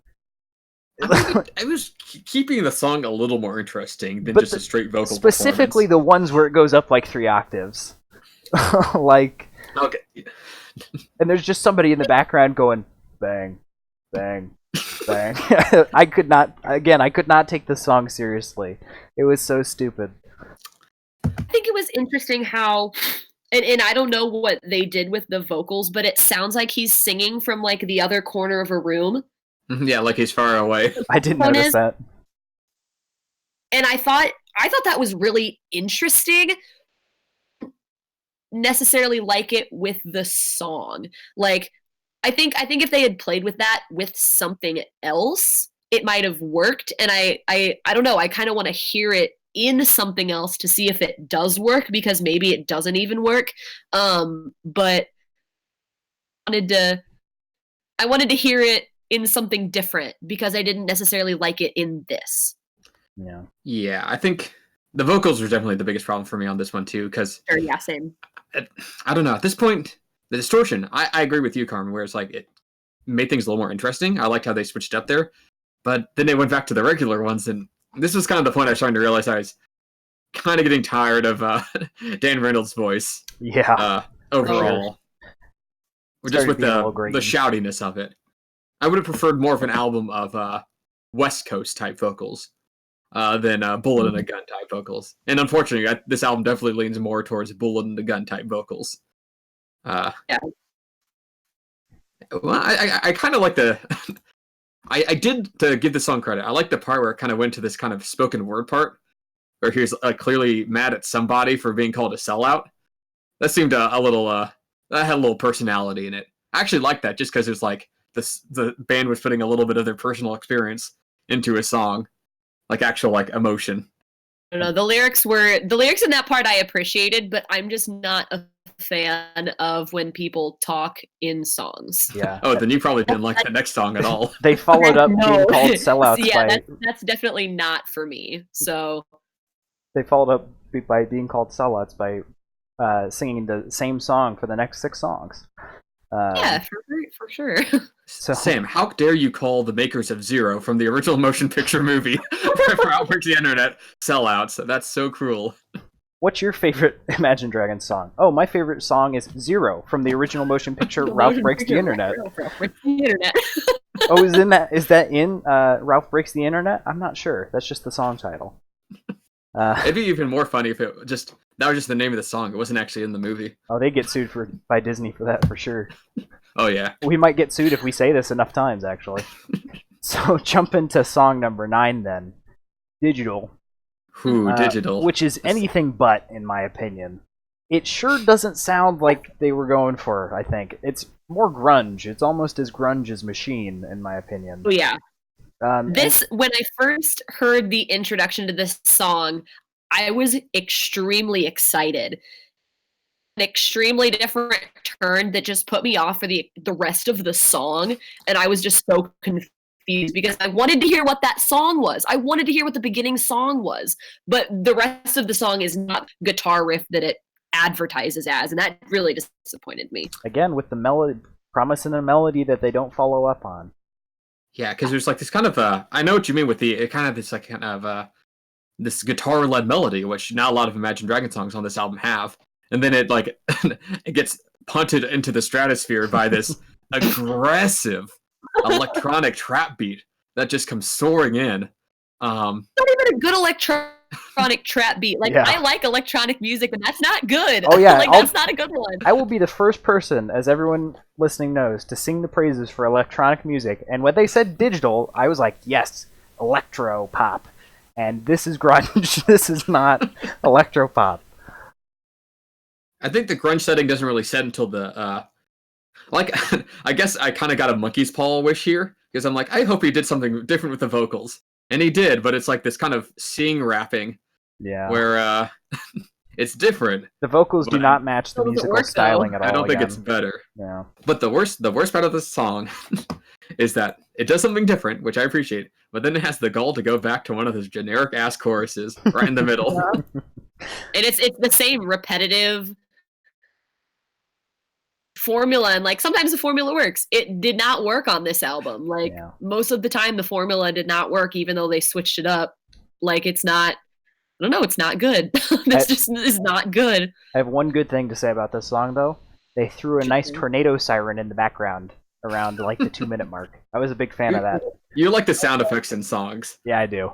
I was keeping the song a little more interesting than just a straight vocal specifically the ones where it goes up like 3 octaves. Like, okay. And there's just somebody in the background going bang, bang, bang. I could not take this song seriously. It was so stupid. I think it was interesting how, and I don't know what they did with the vocals, but it sounds like he's singing from like the other corner of a room. Yeah, like he's far away. I didn't notice that. And I thought that was really interesting. Necessarily like it with the song. Like I think if they had played with that with something else, it might have worked. And I don't know, I kind of want to hear it in something else to see if it does work, because maybe it doesn't even work. But I wanted to hear it in something different because I didn't necessarily like it in this. Yeah, I think the vocals were definitely the biggest problem for me on this one too, because Yeah, same. I don't know. At this point, the distortion, I agree with you, Karmen, where it's like made things a little more interesting. I liked how they switched up there. But then they went back to the regular ones, and this was kind of the point I was starting to realize I was kind of getting tired of Dan Reynolds' voice. Yeah. Overall. Just with the shoutiness of it. I would have preferred more of an album of West Coast type vocals than Bullet and a Gun type vocals. And unfortunately, this album definitely leans more towards Bullet and the Gun type vocals. Yeah. Well, I kind of like the... I did, to give the song credit, I like the part where it kind of went to this kind of spoken word part, where he was clearly mad at somebody for being called a sellout. That seemed a little... that had a little personality in it. I actually liked that, just because it was like the band was putting a little bit of their personal experience into a song, like actual like emotion. I don't know. The lyrics in that part I appreciated, but I'm just not a fan of when people talk in songs. Yeah. Oh, then you probably didn't like the next song at all. They followed up being called sellouts yeah, that's definitely not for me. So they followed up by being called sellouts by singing the same song for the next 6 songs. Yeah, for sure. So, Sam, how dare you call the makers of Zero from the original motion picture movie for Outbreaks the Internet sellouts? That's so cruel. What's your favorite Imagine Dragons song? Oh, my favorite song is Zero from the original motion picture Ralph Breaks the Internet. Oh, is that in Ralph Breaks the Internet? I'm not sure. That's just the song title. It'd be even more funny if that was just the name of the song. It wasn't actually in the movie. Oh, they get sued by Disney for that for sure. Oh yeah. We might get sued if we say this enough times, actually. So jump into song number 9 then. Digital. Digital. Which is anything but, in my opinion. It sure doesn't sound like they were going for, I think. It's more grunge. It's almost as grunge as Machine, in my opinion. Oh yeah. When I first heard the introduction to this song, I was extremely excited. An extremely different turn that just put me off for the rest of the song, and I was just so confused because I wanted to hear what that song was. I wanted to hear what the beginning song was, but the rest of the song is not guitar riff that it advertises as, and that really disappointed me. Again, with the melody, promising a melody that they don't follow up on. Yeah, because there's like this kind of I know what you mean with this guitar-led melody, which not a lot of Imagine Dragons songs on this album have, and then it like it gets punted into the stratosphere by this aggressive electronic trap beat that just comes soaring in. Not even a good electronic trap beat. Like, yeah. I like electronic music, but that's not good. Oh yeah, that's not a good one. I will be the first person, as everyone listening knows, to sing the praises for electronic music. And when they said digital, I was like, yes, electro pop. And this is grunge. This is not electro pop. I think the grunge setting doesn't really set until the I guess I kind of got a monkey's paw wish here, because I'm like, I hope he did something different with the vocals. And he did, but it's like this kind of sing rapping, where it's different. The vocals do not match the musical styling at all. I don't think it's better. Yeah. But the worst part of this song is that it does something different, which I appreciate, but then it has the gall to go back to one of those generic ass choruses right in the middle. And it's the same repetitive formula, and like sometimes the formula works. It did not work on this album. Like most of the time the formula did not work, even though they switched it up. Like it's not, I don't know, it's not good. This just is not good. I have one good thing to say about this song though. They threw a nice tornado siren in the background around like the 2-minute mark. I was a big fan of that. You like the sound effects in songs. Yeah, I do.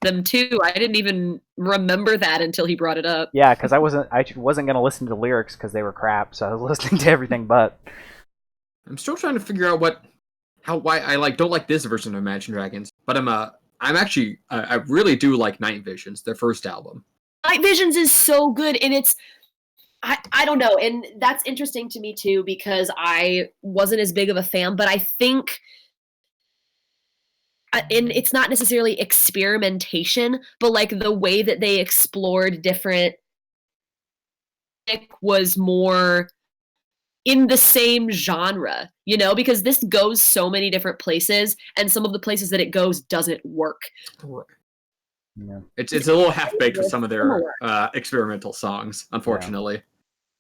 Them too. I didn't even remember that until he brought it up. Yeah, because I wasn't going to listen to the lyrics because they were crap, so I was listening to everything but. I'm still trying to figure out why I don't like this version of Imagine Dragons, but I'm actually I really do like Night Visions, their first album. Night Visions is so good, and it's I don't know, and that's interesting to me too because I wasn't as big of a fan, but I think. And it's not necessarily experimentation, but like the way that they explored different was more in the same genre, you know, because this goes so many different places, and some of the places that it goes doesn't work. Yeah. It's a little half-baked with some of their experimental songs, unfortunately.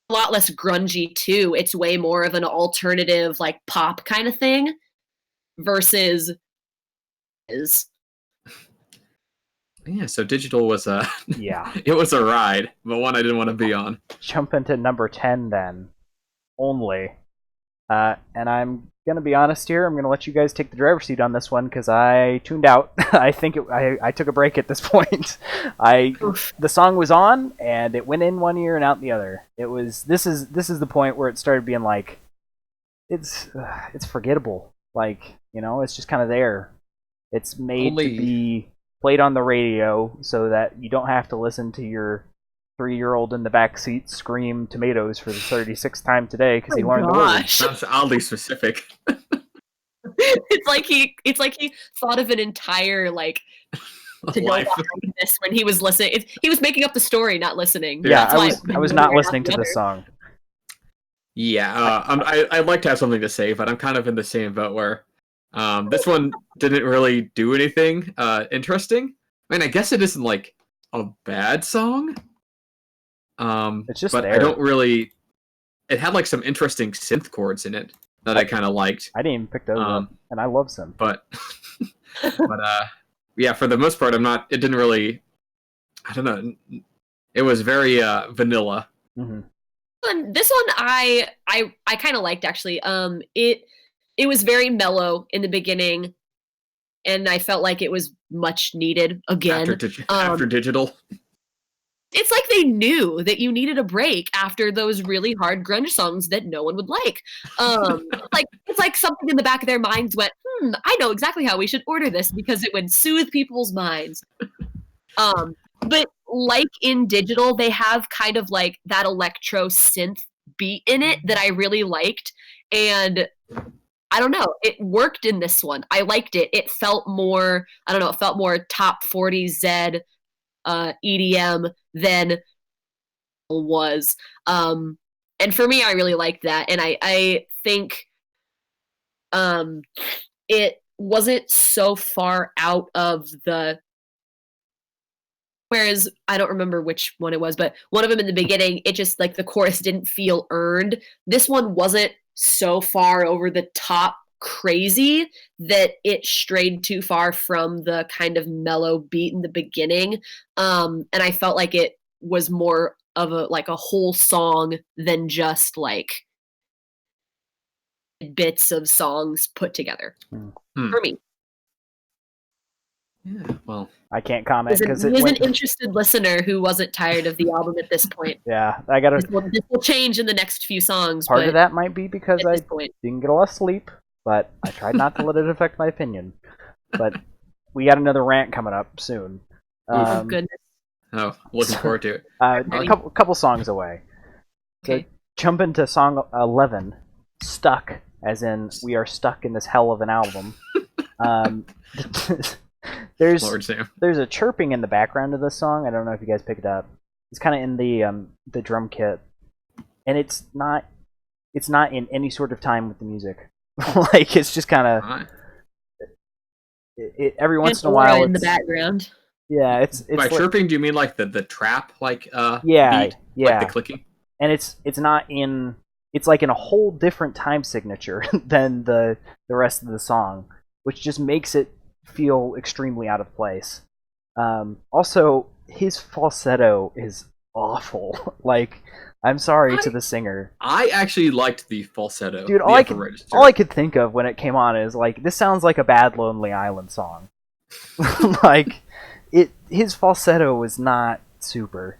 a lot less grungy too. It's way more of an alternative like pop kind of thing versus is. Yeah, so Digital was Yeah. it was a ride, but one I didn't want to be on. Jump into number 10 then. Only. And I'm gonna be honest here. I'm gonna let you guys take the driver's seat on this one because I tuned out. I think I took a break at this point. The song was on and it went in one ear and out the other. This is the point where it started being like, it's forgettable. Like, it's just kind of there. It's made to be played on the radio so that you don't have to listen to your 3-year-old in the back seat scream tomatoes for the 36th time today because he learned the words. That's oddly specific. It's like he thought of an entire like to go behind this when he was listening. He was making up the story, not listening. Yeah, I was not listening to this song. Yeah, I'd like to have something to say, but I'm kind of in the same boat where this one didn't really do anything interesting. I mean, I guess it isn't like a bad song. It's just but there. I don't really. It had like some interesting synth chords in it that I kind of liked. I didn't even pick those up, and I love synth. But yeah, for the most part, I'm not. It didn't really. I don't know. It was very vanilla. Mm-hmm. And this one I kind of liked actually. It was very mellow in the beginning, and I felt like it was much needed again. After Digital. It's like they knew that you needed a break after those really hard grunge songs that no one would like. It's like something in the back of their minds went, I know exactly how we should order this because it would soothe people's minds. But like in Digital, they have kind of like that electro synth beat in it that I really liked. And I don't know, it worked in this one. I liked it. It felt more, it felt more top 40 Z EDM than was. And for me, I really liked that. And I think it wasn't so far out of the... Whereas, I don't remember which one it was, but one of them in the beginning, it just, like, the chorus didn't feel earned. This one wasn't so far over the top crazy that it strayed too far from the kind of mellow beat in the beginning. And I felt like it was more of a whole song than just like bits of songs put together for me. Yeah, well, I can't comment because it was an interested listener who wasn't tired of the album at this point. Yeah, I gotta. This will change in the next few songs. Part of that might be because I didn't get a lot of sleep, but I tried not to let it affect my opinion. But we got another rant coming up soon. Oh goodness! Oh, looking forward to it. A couple songs away. Okay. So jump into song 11, "Stuck," as in we are stuck in this hell of an album. There's a chirping in the background of this song. I don't know if you guys picked it up. It's kind of in the drum kit, and it's not in any sort of time with the music. Like it's just kind of every once in a while in the background. Yeah, it's by like, chirping. Do you mean like the trap beat? Yeah, like the clicking. And it's not in. It's like in a whole different time signature than the rest of the song, which just makes it feel extremely out of place. Also, his falsetto is awful. Like, I'm sorry to the singer. I actually liked the falsetto. Dude, all I could think of when it came on is like, this sounds like a bad Lonely Island song. Like, his falsetto was not super.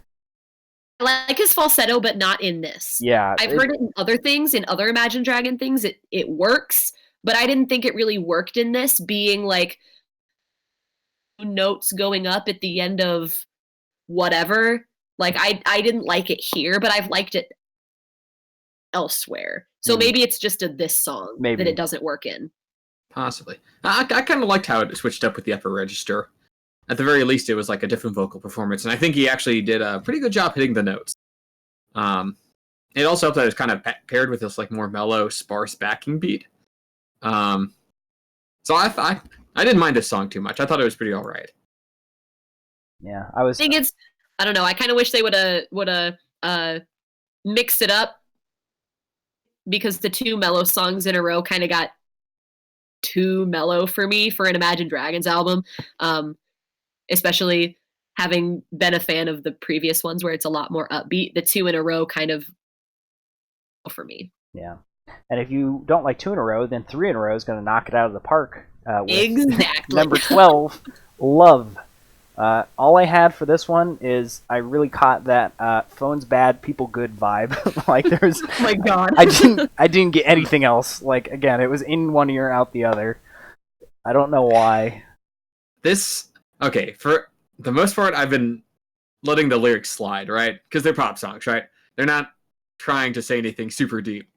I like his falsetto, but not in this. Yeah, I've heard it in other things, in other Imagine Dragon things. It works, but I didn't think it really worked in this, being like notes going up at the end of whatever. Like I didn't like it here, but I've liked it elsewhere. So maybe it's just this song that it doesn't work in. Possibly. I kind of liked how it switched up with the upper register. At the very least, it was like a different vocal performance, and I think he actually did a pretty good job hitting the notes. It also helped that it was kind of paired with this like more mellow, sparse backing beat. So I didn't mind this song too much. I thought it was pretty all right. Yeah, I was. I think I don't know. I kind of wish they would have mix it up because the 2 mellow songs in a row kind of got too mellow for me for an Imagine Dragons album, especially having been a fan of the previous ones where it's a lot more upbeat. The 2 in a row kind of for me. Yeah. And if you don't like 2 in a row, then 3 in a row is going to knock it out of the park. With Exactly. number 12, Love. All I had for this one is I really caught that phones bad, people good vibe. Like there's, Oh my god. I didn't get anything else. Like again, it was in one ear, out the other. I don't know why. Okay, for the most part, I've been letting the lyrics slide, right? Because they're pop songs, right? They're not trying to say anything super deep.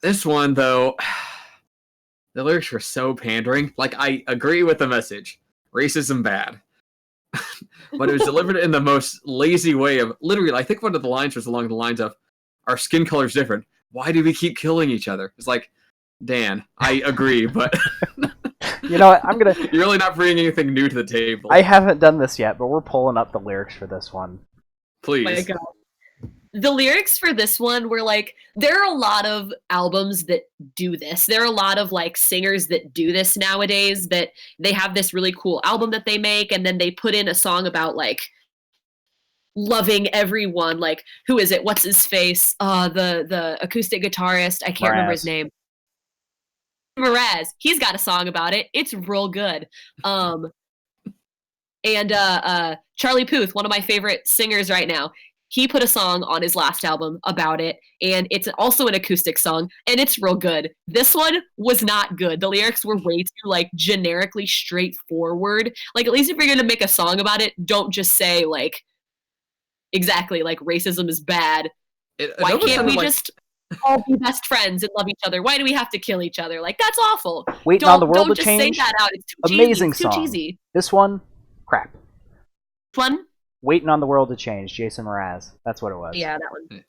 This one, though, the lyrics were so pandering. Like, I agree with the message. Racism bad. But it was delivered in the most lazy way of, literally, I think one of the lines was along the lines of, our skin color's different. Why do we keep killing each other? It's like, Dan, I agree, but... You know what, You're really not bringing anything new to the table. I haven't done this yet, but we're pulling up the lyrics for this one. Please. My god. The lyrics for this one were like, there are a lot of albums that do this. There are a lot of like singers that do this nowadays, that they have this really cool album that they make and then they put in a song about like loving everyone. Like, who is it? What's his face? The acoustic guitarist. I can't remember his name. Mraz. He's got a song about it. It's real good. And Charlie Puth, one of my favorite singers right now, he put a song on his last album about it, and it's also an acoustic song, and it's real good. This one was not good. The lyrics were way too, like, generically straightforward. Like, at least if you're gonna make a song about it, don't just say, like, exactly, like, racism is bad. Why can't we just all be best friends and love each other? Why do we have to kill each other? Like, that's awful. Waiting on the World to just Change. Say that out. It's too amazing cheesy. It's song. too cheesy. This one, crap. Which one? Waiting on the World to Change, Jason Mraz. That's what it was. Yeah, that one.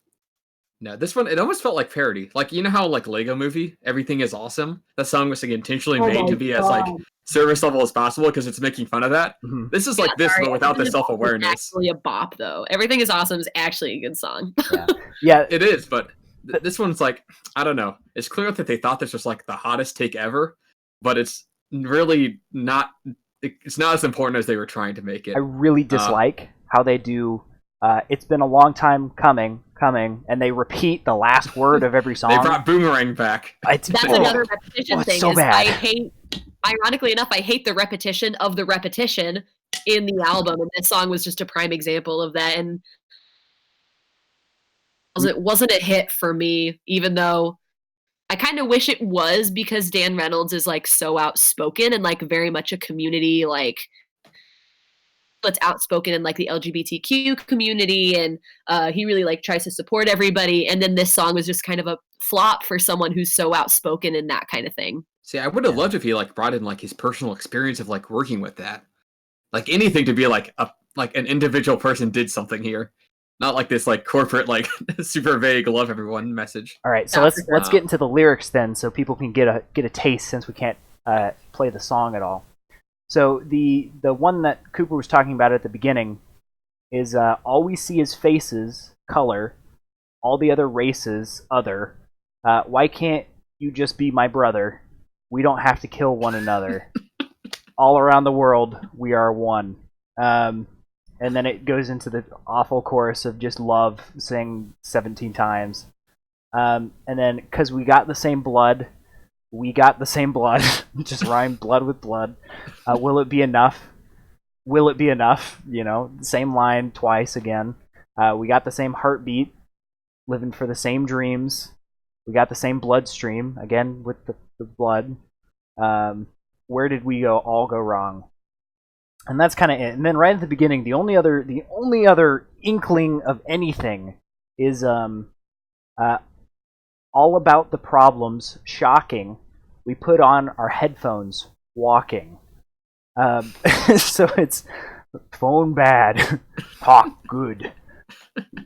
No, this one, it almost felt like parody. Like, you know how, like, Lego Movie, Everything is Awesome? That song was, like, intentionally made to be as, like, service level as possible because it's making fun of that. Mm-hmm. This is like this, but without the self-awareness. It's actually a bop, though. Everything is Awesome is actually a good song. Yeah. It is, but this one's like, I don't know. It's clear that they thought this was, like, the hottest take ever, but it's really not... It's not as important as they were trying to make it. I really dislike how they do... it's been a long time coming, and they repeat the last word of every song. They brought Boomerang back. That's another repetition thing. So bad. I hate, ironically enough, I hate the repetition of the repetition in the album, and this song was just a prime example of that. And it wasn't a hit for me, even though I kind of wish it was, because Dan Reynolds is like so outspoken and like very much a community, like, that's outspoken in like the LGBTQ community, and he really like tries to support everybody. And then this song was just kind of a flop for someone who's so outspoken and that kind of thing. See, I would have loved if he like brought in like his personal experience of like working with that, like anything to be like an individual person did something here, not like this like corporate like super vague love everyone message. All right, so let's get into the lyrics then, so people can get a taste, since we can't play the song at all. So the one that Cooper was talking about at the beginning is all we see is faces, color, all the other races, other. Why can't you just be my brother? We don't have to kill one another. All around the world, we are one. And then it goes into the awful chorus of just love, sing 17 times. And then, because we got the same blood, just rhyme blood with blood. Will it be enough? Will it be enough? You know, same line twice again. We got the same heartbeat, living for the same dreams. We got the same bloodstream, again with the blood. Where did we all go wrong? And that's kind of it. And then right at the beginning, the only other inkling of anything is all about the problems, shocking. We put on our headphones, walking. So it's phone bad, talk good.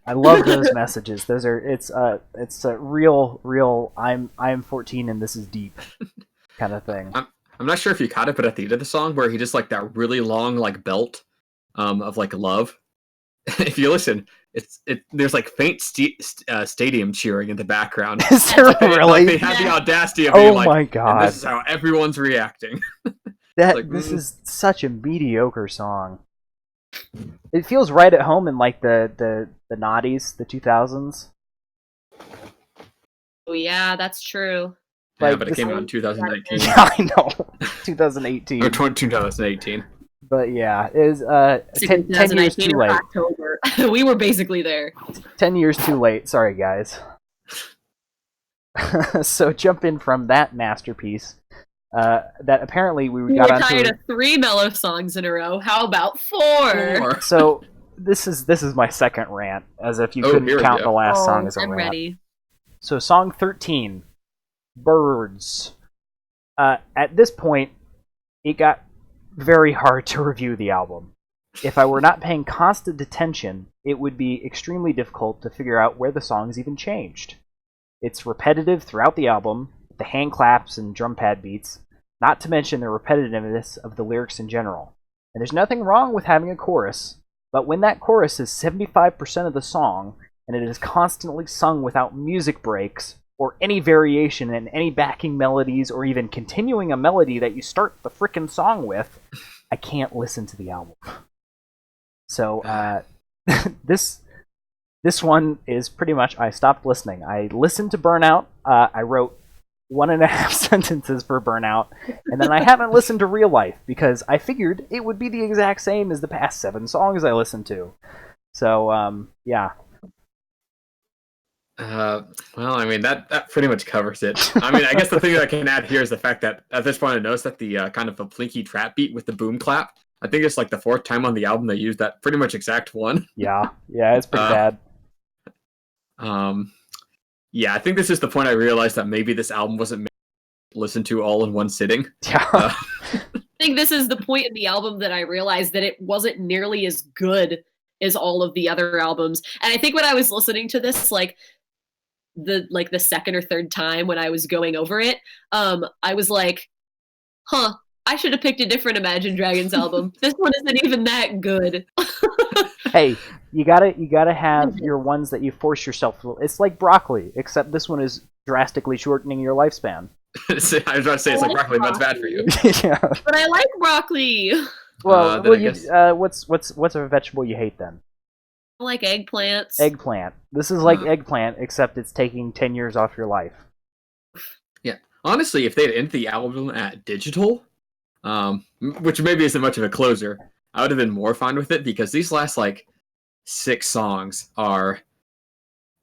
I love those messages. It's a real I'm 14 and this is deep kind of thing. I'm not sure if you caught it, but at the end of the song where he just like that really long like belt of like love, if you listen, there's like faint stadium cheering in the background. Is there Like really? they had the audacity of Oh being like, my and god. this is how everyone's reacting. This is such a mediocre song. It feels right at home in like the noughties, the 2000s. Oh yeah, that's true. Yeah, Like, but it came out in 2019 Yeah, I know. 2018. or 2018. But yeah, it was 10 years too 2019 late. October. We were basically there. 10 years too late. Sorry, guys. So jump in from that masterpiece. That apparently we We got were onto. tired of 3 mellow songs in a row. How about 4? So this is my second rant, as if you Oh, couldn't here we count go. the last song as a I'm rant. ready. So song 13, Birds. At this point, it got very hard to review the album. If I were not paying constant attention, it would be extremely difficult to figure out where the songs even changed. It's repetitive throughout the album, the hand claps and drum pad beats, not to mention the repetitiveness of the lyrics in general. And there's nothing wrong with having a chorus, but when that chorus is 75% of the song, and it is constantly sung without music breaks, or any variation in any backing melodies, or even continuing a melody that you start the frickin' song with, I can't listen to the album. So, this one is pretty much, I stopped listening. I listened to Burnout, I wrote 1.5 sentences for Burnout, and then I haven't listened to Real Life, because I figured it would be the exact same as the past 7 songs I listened to. So, yeah. Well, I mean, that pretty much covers it. I mean, I guess the thing that I can add here is the fact that at this point I noticed that the kind of a plinky trap beat with the boom clap, I think it's like the 4th time on the album they used that pretty much exact one. Yeah, it's pretty bad. Yeah, I think this is the point I realized that maybe this album wasn't listened to all in one sitting. Yeah. I think this is the point in the album that I realized that it wasn't nearly as good as all of the other albums. And I think when I was listening to this, like the second or third time when I was going over it, I was like, huh, I should have picked a different Imagine Dragons album. This one isn't even that good. Hey, you gotta have your ones that you force yourself to. It's like broccoli, except this one is drastically shortening your lifespan. I was about to say, it's like broccoli, but it's bad for you. Yeah. But I like broccoli. Well, guess... what's a vegetable you hate then? I like eggplants. Eggplant. This is like eggplant, except it's taking 10 years off your life. Yeah. Honestly, if they'd ended the album at digital, which maybe isn't much of a closer, I would have been more fine with it, because these last, 6 songs are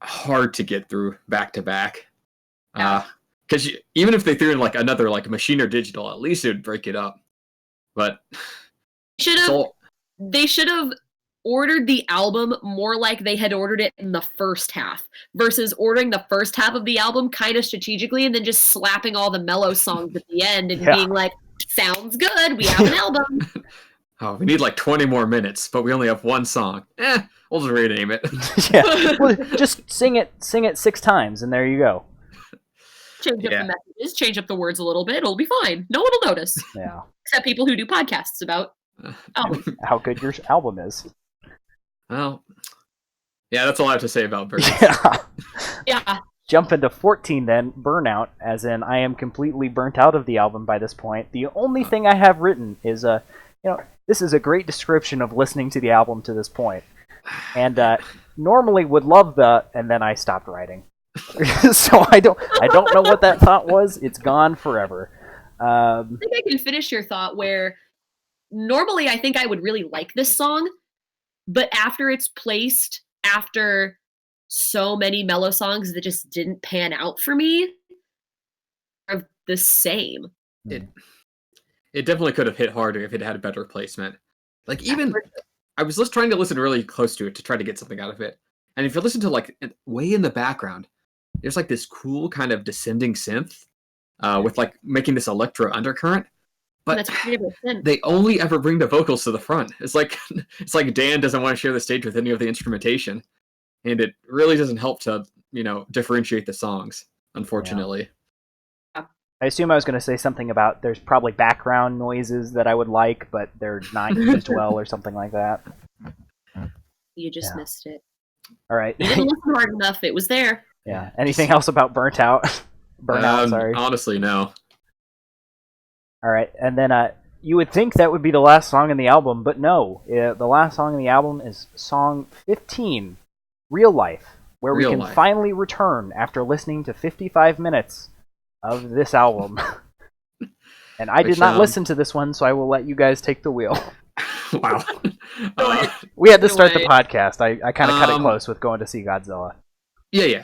hard to get through back to back. Because even if they threw in, another, machine or digital, at least it would break it up. But... They should have ordered the album more like they had ordered it in the first half, versus ordering the first half of the album kind of strategically and then just slapping all the mellow songs at the end and being like, sounds good, we have an album. Oh, we need 20 more minutes, but we only have 1 song. We'll just rename it. Yeah, well, just sing it 6 times, and there you go. Change up the messages, change up the words a little bit, it'll be fine. No one will notice. Yeah. Except people who do podcasts about albums. How good your album is. Well, yeah, that's all I have to say about Birds. Yeah. Jump into 14 then, Burnout, as in I am completely burnt out of the album by this point. The only thing I have written is, this is a great description of listening to the album to this point. And normally would love and then I stopped writing. So I don't know what that thought was. It's gone forever. I think I can finish your thought where normally I think I would really like this song, but after it's placed after so many mellow songs that just didn't pan out for me are the same. It definitely could have hit harder if it had a better placement. I was just trying to listen really close to it to try to get something out of it. And if you listen to way in the background, there's this cool kind of descending synth with making this electro undercurrent. But they only ever bring the vocals to the front. It's like Dan doesn't want to share the stage with any of the instrumentation, and it really doesn't help to differentiate the songs, unfortunately. Yeah. I assume I was going to say something about there's probably background noises that I would like, but they're not used well or something like that. You just Yeah. missed it. All right. You didn't listen hard enough. It was there. Yeah. Anything else about Burnt Out? Burnout, sorry. Honestly, no. All right. And then you would think that would be the last song in the album, but no. The last song in the album is song 15, Real Life, where we can finally return after listening to 55 minutes of this album. And I did not listen to this one, so I will let you guys take the wheel. Wow. We had to start the podcast. I kind of cut it close with going to see Godzilla. Yeah.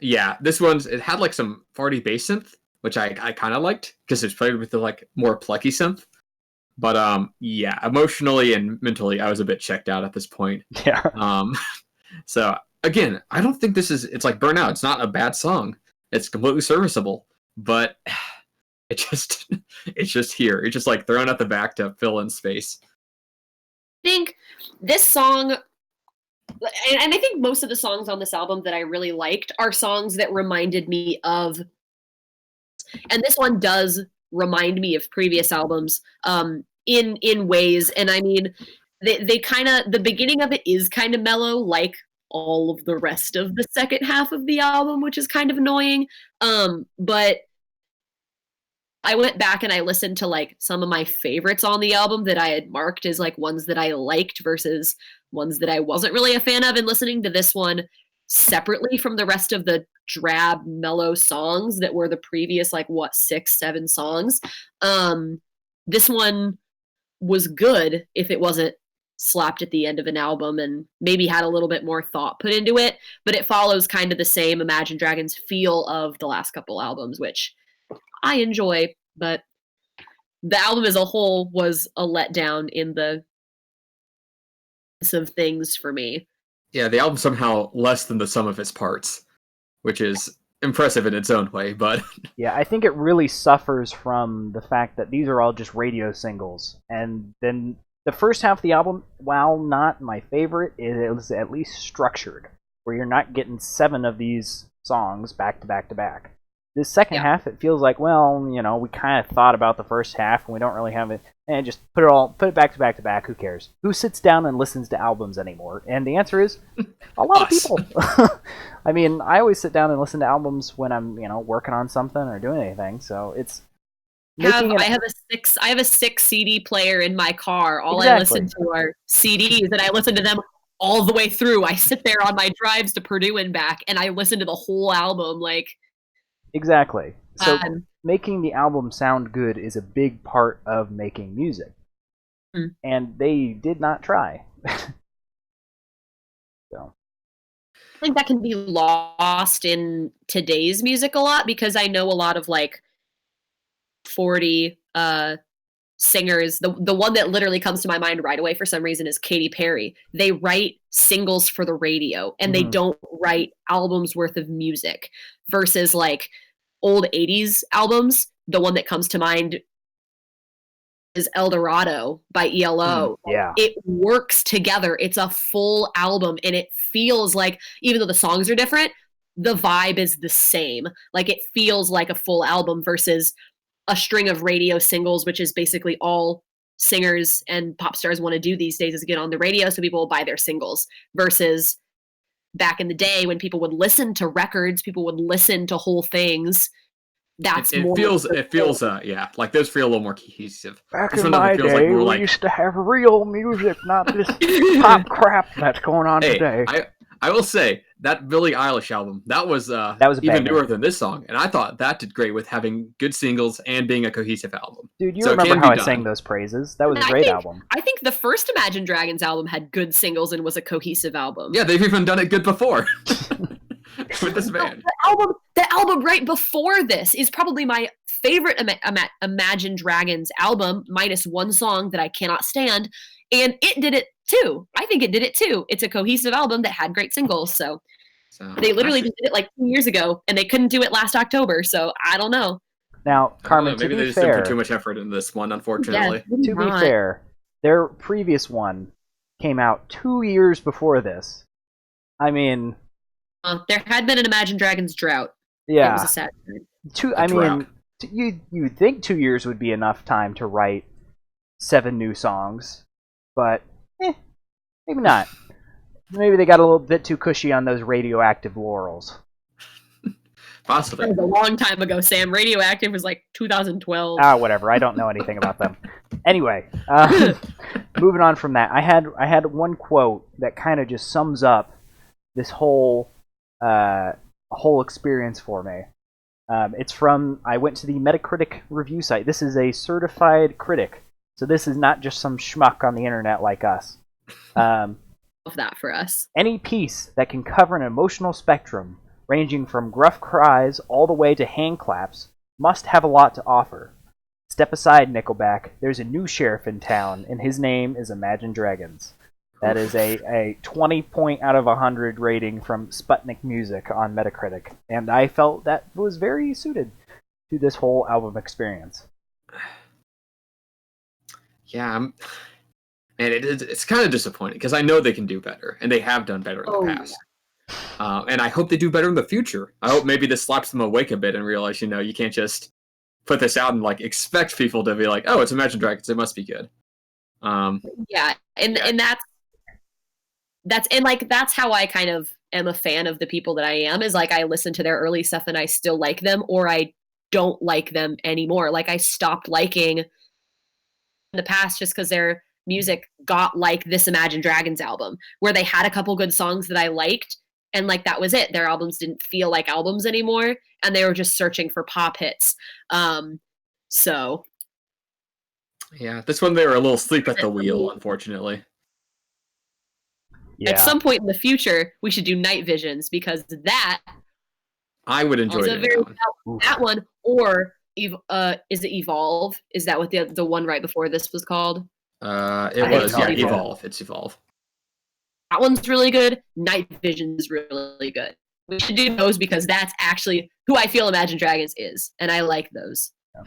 Yeah, this one's, it had like some farty bass synth, which I kind of liked because it's played with the like more plucky synth. But yeah, emotionally and mentally, I was a bit checked out at this point. Yeah. So again, I don't think it's like Burnout. It's not a bad song. It's completely serviceable, but it's just here. It's just like thrown at the back to fill in space. I think this song, and I think most of the songs on this album that I really liked are songs that reminded me of, and this one does remind me of previous albums in ways. And I mean, they kind of, the beginning of it is kind of mellow, like all of the rest of the second half of the album, which is kind of annoying. But I went back and I listened to like some of my favorites on the album that I had marked as like ones that I liked versus ones that I wasn't really a fan of, and listening to this one separately from the rest of the drab, mellow songs that were the previous, like, 6-7 songs. This one was good if it wasn't slapped at the end of an album and maybe had a little bit more thought put into it, but it follows kind of the same Imagine Dragons feel of the last couple albums, which I enjoy, but the album as a whole was a letdown in the of things for me. Yeah, the album's somehow less than the sum of its parts, which is impressive in its own way, but yeah, I think it really suffers from the fact that these are all just radio singles, and then the first half of the album, while not my favorite, it is at least structured, where you're not getting 7 of these songs back to back to back. This second half, it feels like, well, you know, we kind of thought about the first half, and we don't really have it, and just put it back to back to back. Who cares? Who sits down and listens to albums anymore? And the answer is a lot of people. I mean, I always sit down and listen to albums when I'm, you know, working on something or doing anything. So it's I have a 6 CD player in my car. All I listen to are CDs, and I listen to them all the way through. I sit there on my drives to Purdue and back, and I listen to the whole album. Like, exactly. So making the album sound good is a big part of making music. And they did not try. So I think that can be lost in today's music a lot, because I know a lot of like 40 singers. The one that literally comes to my mind right away for some reason is Katy Perry. They write singles for the radio, and they don't write albums worth of music, versus like old 80s albums. The one that comes to mind is El Dorado by ELO. Yeah. It works together. It's a full album, and it feels like, even though the songs are different, the vibe is the same. Like, it feels like a full album versus a string of radio singles, which is basically all singers and pop stars want to do these days, is get on the radio so people will buy their singles, versus back in the day when people would listen to records, people would listen to whole things. It feels yeah, like those feel a little more cohesive. Back in my day, we used to have real music, not this pop crap that's going on today. I will say that Billie Eilish album, that was even newer than this song, and I thought that did great with having good singles and being a cohesive album. Dude, you remember how I sang those praises? That was a great album. I think the first Imagine Dragons album had good singles and was a cohesive album. Yeah, they've even done it good before. With this band. The album right before this is probably my favorite Imagine Dragons album, minus one song that I cannot stand, and it did it too. I think it did it too. It's a cohesive album that had great singles, so they literally just did it like 2 years ago, and they couldn't do it last October, so I don't know. Now, Karmen, maybe they just didn't put too much effort into this one, unfortunately. Yeah, to be fair, their previous one came out 2 years before this. I mean, there had been an Imagine Dragons drought. Yeah. It was a sad thing. You'd think 2 years would be enough time to write 7 new songs, but Maybe not. Maybe they got a little bit too cushy on those radioactive laurels. Possibly. That was a long time ago, Sam. Radioactive was like 2012. Whatever. I don't know anything about them. Anyway, moving on from that, I had one quote that kind of just sums up this whole experience for me. It's from, I went to the Metacritic review site. This is a certified critic, so this is not just some schmuck on the internet like us. Love that for us. Any piece that can cover an emotional spectrum, ranging from gruff cries all the way to hand claps, must have a lot to offer. Step aside, Nickelback. There's a new sheriff in town, and his name is Imagine Dragons. That is a 20 point out of 100 rating from Sputnik Music on Metacritic, and I felt that was very suited to this whole album experience. Yeah, and it's kind of disappointing because I know they can do better, and they have done better in the past. And I hope they do better in the future. I hope maybe this slaps them awake a bit and realize, you can't just put this out and like expect people to be like, oh, it's Imagine Dragons, it must be good. Yeah, and that's how I kind of am a fan of the people that I am, is like I listen to their early stuff and I still like them, or I don't like them anymore. Like I stopped liking in the past just because their music got like this Imagine Dragons album, where they had a couple good songs that I liked, and like that was it. Their albums didn't feel like albums anymore, and they were just searching for pop hits. So yeah, this one they were a little asleep at the wheel, unfortunately. Yeah. At some point in the future, we should do Night Visions, because that I would enjoy also that one. Or is it Evolve? Is that what the one right before this was called? It was Evolve. It's Evolve. That one's really good. Night Vision is really good. We should do those because that's actually who I feel Imagine Dragons is, and I like those. Yeah.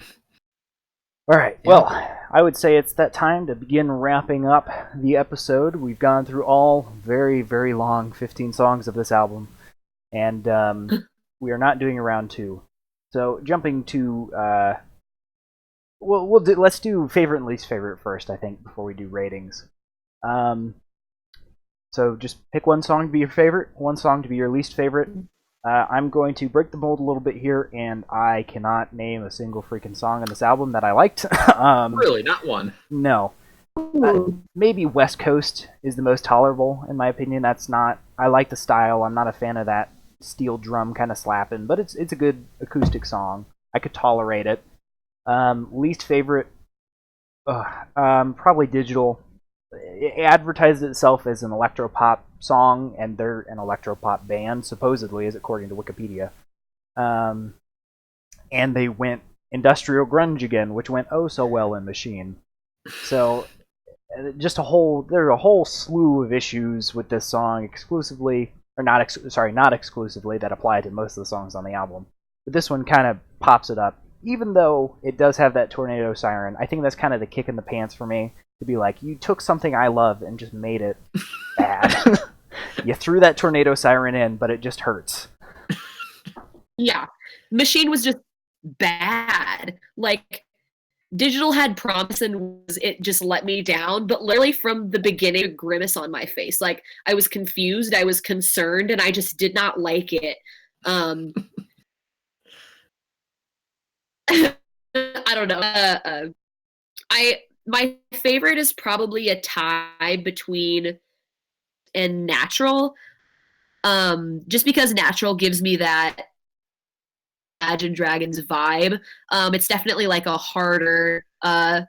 All right. Yeah. Well, I would say it's that time to begin wrapping up the episode. We've gone through all very, very long 15 songs of this album, and we are not doing a round two. So jumping to, let's do favorite and least favorite first, I think, before we do ratings. So just pick one song to be your favorite, one song to be your least favorite. I'm going to break the mold a little bit here, and I cannot name a single freaking song on this album that I liked. Really? Not one? No. Maybe West Coast is the most tolerable, in my opinion. I like the style. I'm not a fan of that steel drum kind of slapping, but it's a good acoustic song. I could tolerate it. Least favorite, probably Digital. It advertised itself as an electropop song, and they're an electropop band, supposedly, as according to Wikipedia. And they went industrial grunge again, which went oh so well in Machine. So, there's a whole slew of issues with this song, not exclusively, that apply to most of the songs on the album. But this one kind of pops it up. Even though it does have that tornado siren, I think that's kind of the kick in the pants for me. To be like, you took something I love and just made it bad. You threw that tornado siren in, but it just hurts. Yeah. Machine was just bad. Like, Digital had promise and it just let me down, but literally from the beginning, a grimace on my face. Like, I was confused, I was concerned, and I just did not like it. I don't know. My favorite is probably a tie between and Natural. Just because Natural gives me that Imagine Dragons vibe. It's definitely like a harder kind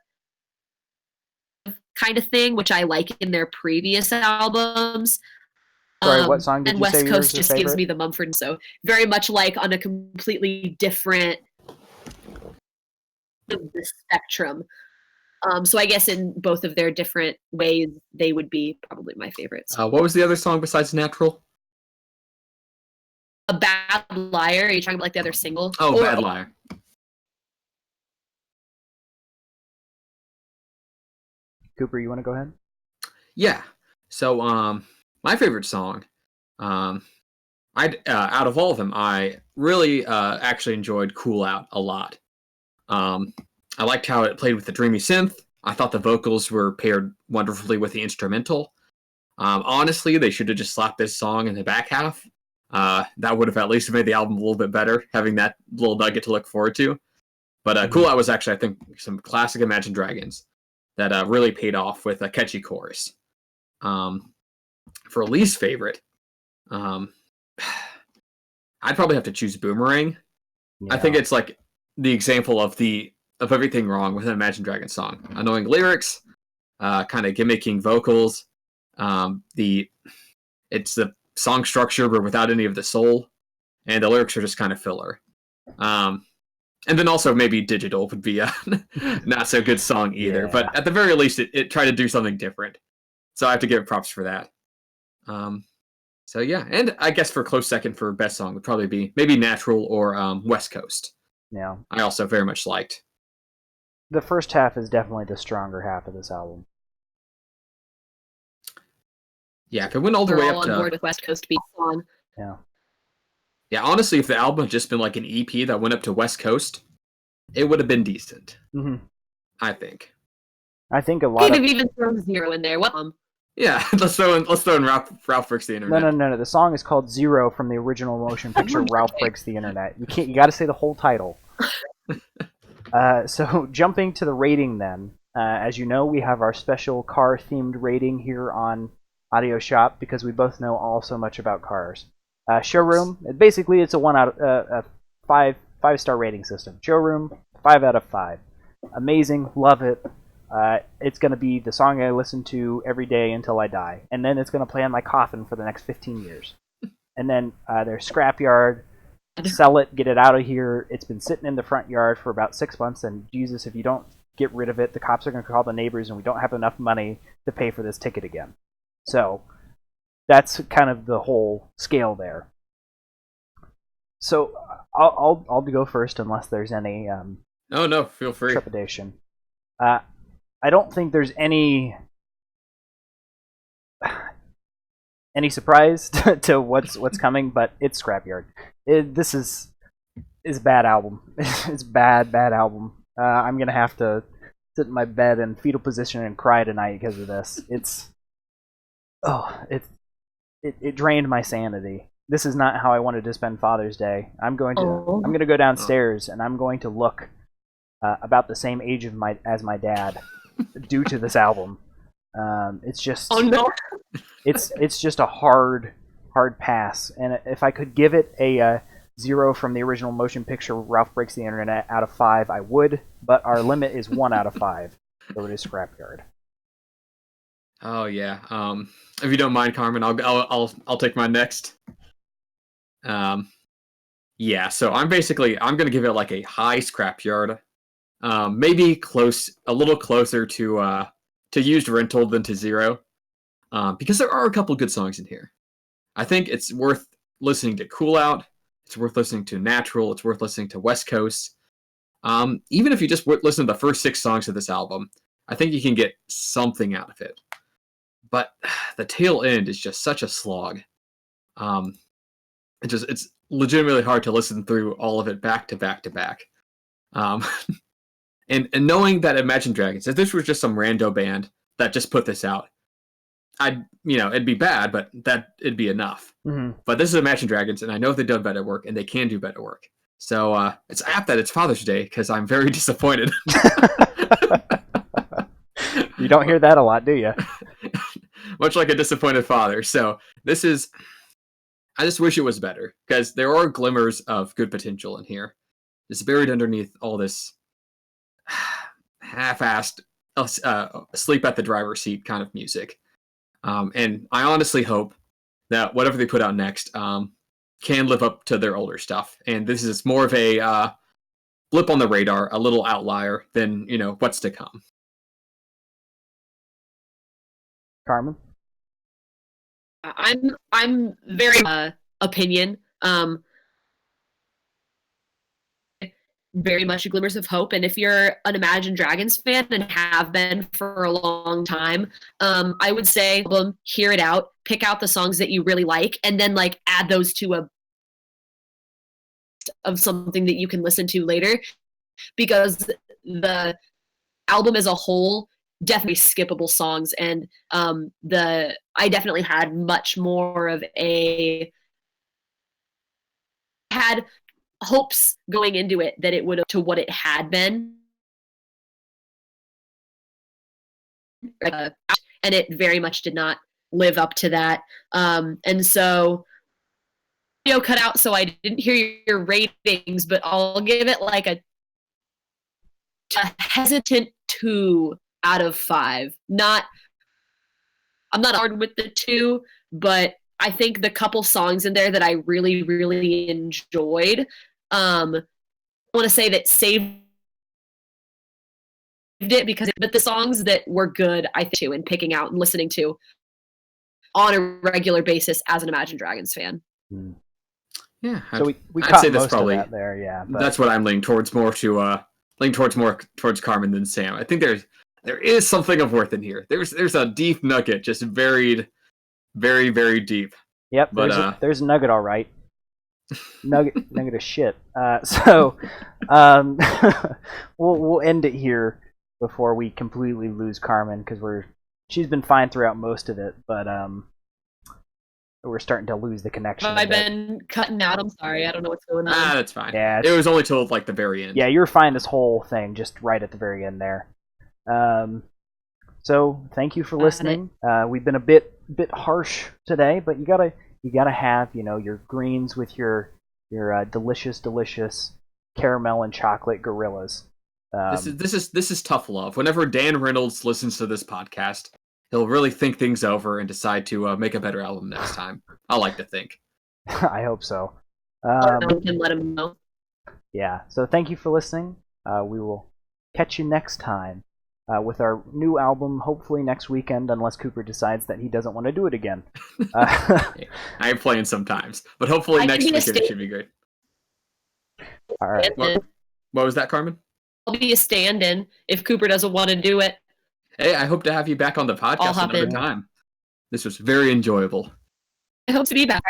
of thing, which I like in their previous albums. Sorry, what song did and you West say Coast yours just gives me the Mumford, so very much like on a completely different the spectrum. So I guess in both of their different ways, they would be probably my favorites. What was the other song besides Natural? A Bad Liar. Are you talking about like the other single? Oh, Bad Liar. Cooper, you want to go ahead? Yeah. So, my favorite song, out of all of them, I really actually enjoyed "Cool Out" a lot. I liked how it played with the dreamy synth. I thought the vocals were paired wonderfully with the instrumental. Honestly, they should have just slapped this song in the back half. That would have at least made the album a little bit better, having that little nugget to look forward to. But Cool Out was actually, I think, some classic Imagine Dragons that really paid off with a catchy chorus. For least favorite, I'd probably have to choose Boomerang. Yeah. I think it's like the example of everything wrong with an Imagine Dragons song. Annoying lyrics, kind of gimmicking vocals. It's the song structure, but without any of the soul, and the lyrics are just kind of filler. And then also maybe Digital would be a not so good song either. Yeah. But at the very least, it tried to do something different. So I have to give props for that. So yeah, and I guess for close second for best song would probably be maybe Natural or West Coast. Yeah. I also very much liked. The first half is definitely the stronger half of this album. Yeah, if it went all the way up to... on board with West Coast being on. Yeah. Yeah, honestly, if the album had just been like an EP that went up to West Coast, it would have been decent. Mm-hmm. I think. I think a lot of... even throw Zero in there. What? Yeah, let's throw in Ralph Breaks the Internet. No. The song is called Zero from the original motion picture Ralph Breaks the Internet. You got to say the whole title. So jumping to the rating then. As you know, we have our special car-themed rating here on Audio Shop because we both know all so much about cars. Showroom, basically it's a 5-star rating system. Showroom, 5 out of 5. Amazing, love it. It's going to be the song I listen to every day until I die. And then it's going to play on my coffin for the next 15 years. And then there's Scrapyard, sell it, get it out of here. It's been sitting in the front yard for about 6 months, and Jesus, if you don't get rid of it, the cops are going to call the neighbors, and we don't have enough money to pay for this ticket again. So that's kind of the whole scale there. So I'll go first unless there's any no, feel free. Trepidation. I don't think there's any surprise to what's coming, but it's Scrapyard. This is a bad album. It's bad album. I'm gonna have to sit in my bed in fetal position and cry tonight because of this. It drained my sanity. This is not how I wanted to spend Father's Day. I'm going to go downstairs and I'm going to look about the same age as my dad due to this album. It's just it's just a hard pass. And if I could give it a 0 from the original motion picture Ralph Breaks the Internet out of 5, I would. But our limit is 1 out of 5, so it is Scrapyard. Oh yeah. If you don't mind, Karmen, I'll take mine next. Yeah. So I'm gonna give it like a high Scrapyard. Maybe a little closer to Used Rental than to 0, because there are a couple good songs in here. I think it's worth listening to Cool Out. It's worth listening to Natural. It's worth listening to West Coast. Even if you just listen to the first 6 songs of this album, I think you can get something out of it. But the tail end is just such a slog. It's legitimately hard to listen through all of it back to back to back. And knowing that Imagine Dragons, if this was just some rando band that just put this out, it'd be bad, but it'd be enough. Mm-hmm. But this is Imagine Dragons, and I know they've done better work, and they can do better work. So it's apt that it's Father's Day, because I'm very disappointed. You don't hear that a lot, do you? Much like a disappointed father. So I just wish it was better, because there are glimmers of good potential in here. It's buried underneath all this half-assed sleep at the driver's seat kind of music. And I honestly hope that whatever they put out next can live up to their older stuff. And this is more of a blip on the radar, a little outlier than, what's to come. Karmen? I'm very opinion. Very much glimmers of hope, and if you're an Imagine Dragons fan and have been for a long time, I would say hear it out, pick out the songs that you really like, and then add those to of something that you can listen to later, because the album as a whole definitely skippable songs, and I definitely had much more of had hopes going into it that it would have to what it had been. And it very much did not live up to that. And so video cut out, so I didn't hear your ratings, but I'll give it like a hesitant 2 out of 5. I'm not hard with the 2, but I think the couple songs in there that I really, really enjoyed, I want to say that saved it but the songs that were good, I think, too, and picking out and listening to on a regular basis as an Imagine Dragons fan. Yeah, so we I'd caught say that's most probably of that there. Yeah, but that's what I'm leaning towards more towards Karmen than Sam. I think there is something of worth in here. There's a deep nugget just buried very, very deep. Yep, but there's a nugget, all right. Nugget of shit. So we'll end it here before we completely lose Karmen, because she's been fine throughout most of it, but we're starting to lose the connection. Have I been cutting out? I'm sorry, I don't know what's going on. That's fine. Yeah, it was only till like the very end. Yeah, you were fine this whole thing, just right at the very end there. So thank you for listening. We've been a bit harsh today, but you gotta have your greens with your delicious caramel and chocolate gorillas. This is tough love. Whenever Dan Reynolds listens to this podcast, he'll really think things over and decide to make a better album next time. I like to think. I hope so. We can let him know. Yeah. So thank you for listening. We will catch you next time with our new album, hopefully next weekend, unless Cooper decides that he doesn't want to do it again. I am playing sometimes, but hopefully next weekend it should be great. All right. What was that, Karmen? I'll be a stand-in if Cooper doesn't want to do it. Hey, I hope to have you back on the podcast another time. This was very enjoyable. I hope to be back.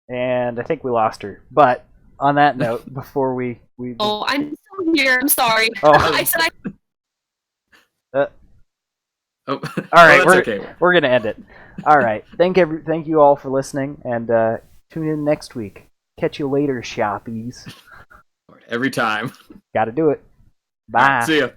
And I think we lost her. But on that note, before we Oh, I'm still here. I'm sorry. Oh. I said all right, okay. We're gonna end it. All right. Thank you all for listening, and tune in next week. Catch you later, shoppies. Every time. Got to do it. Bye. See ya.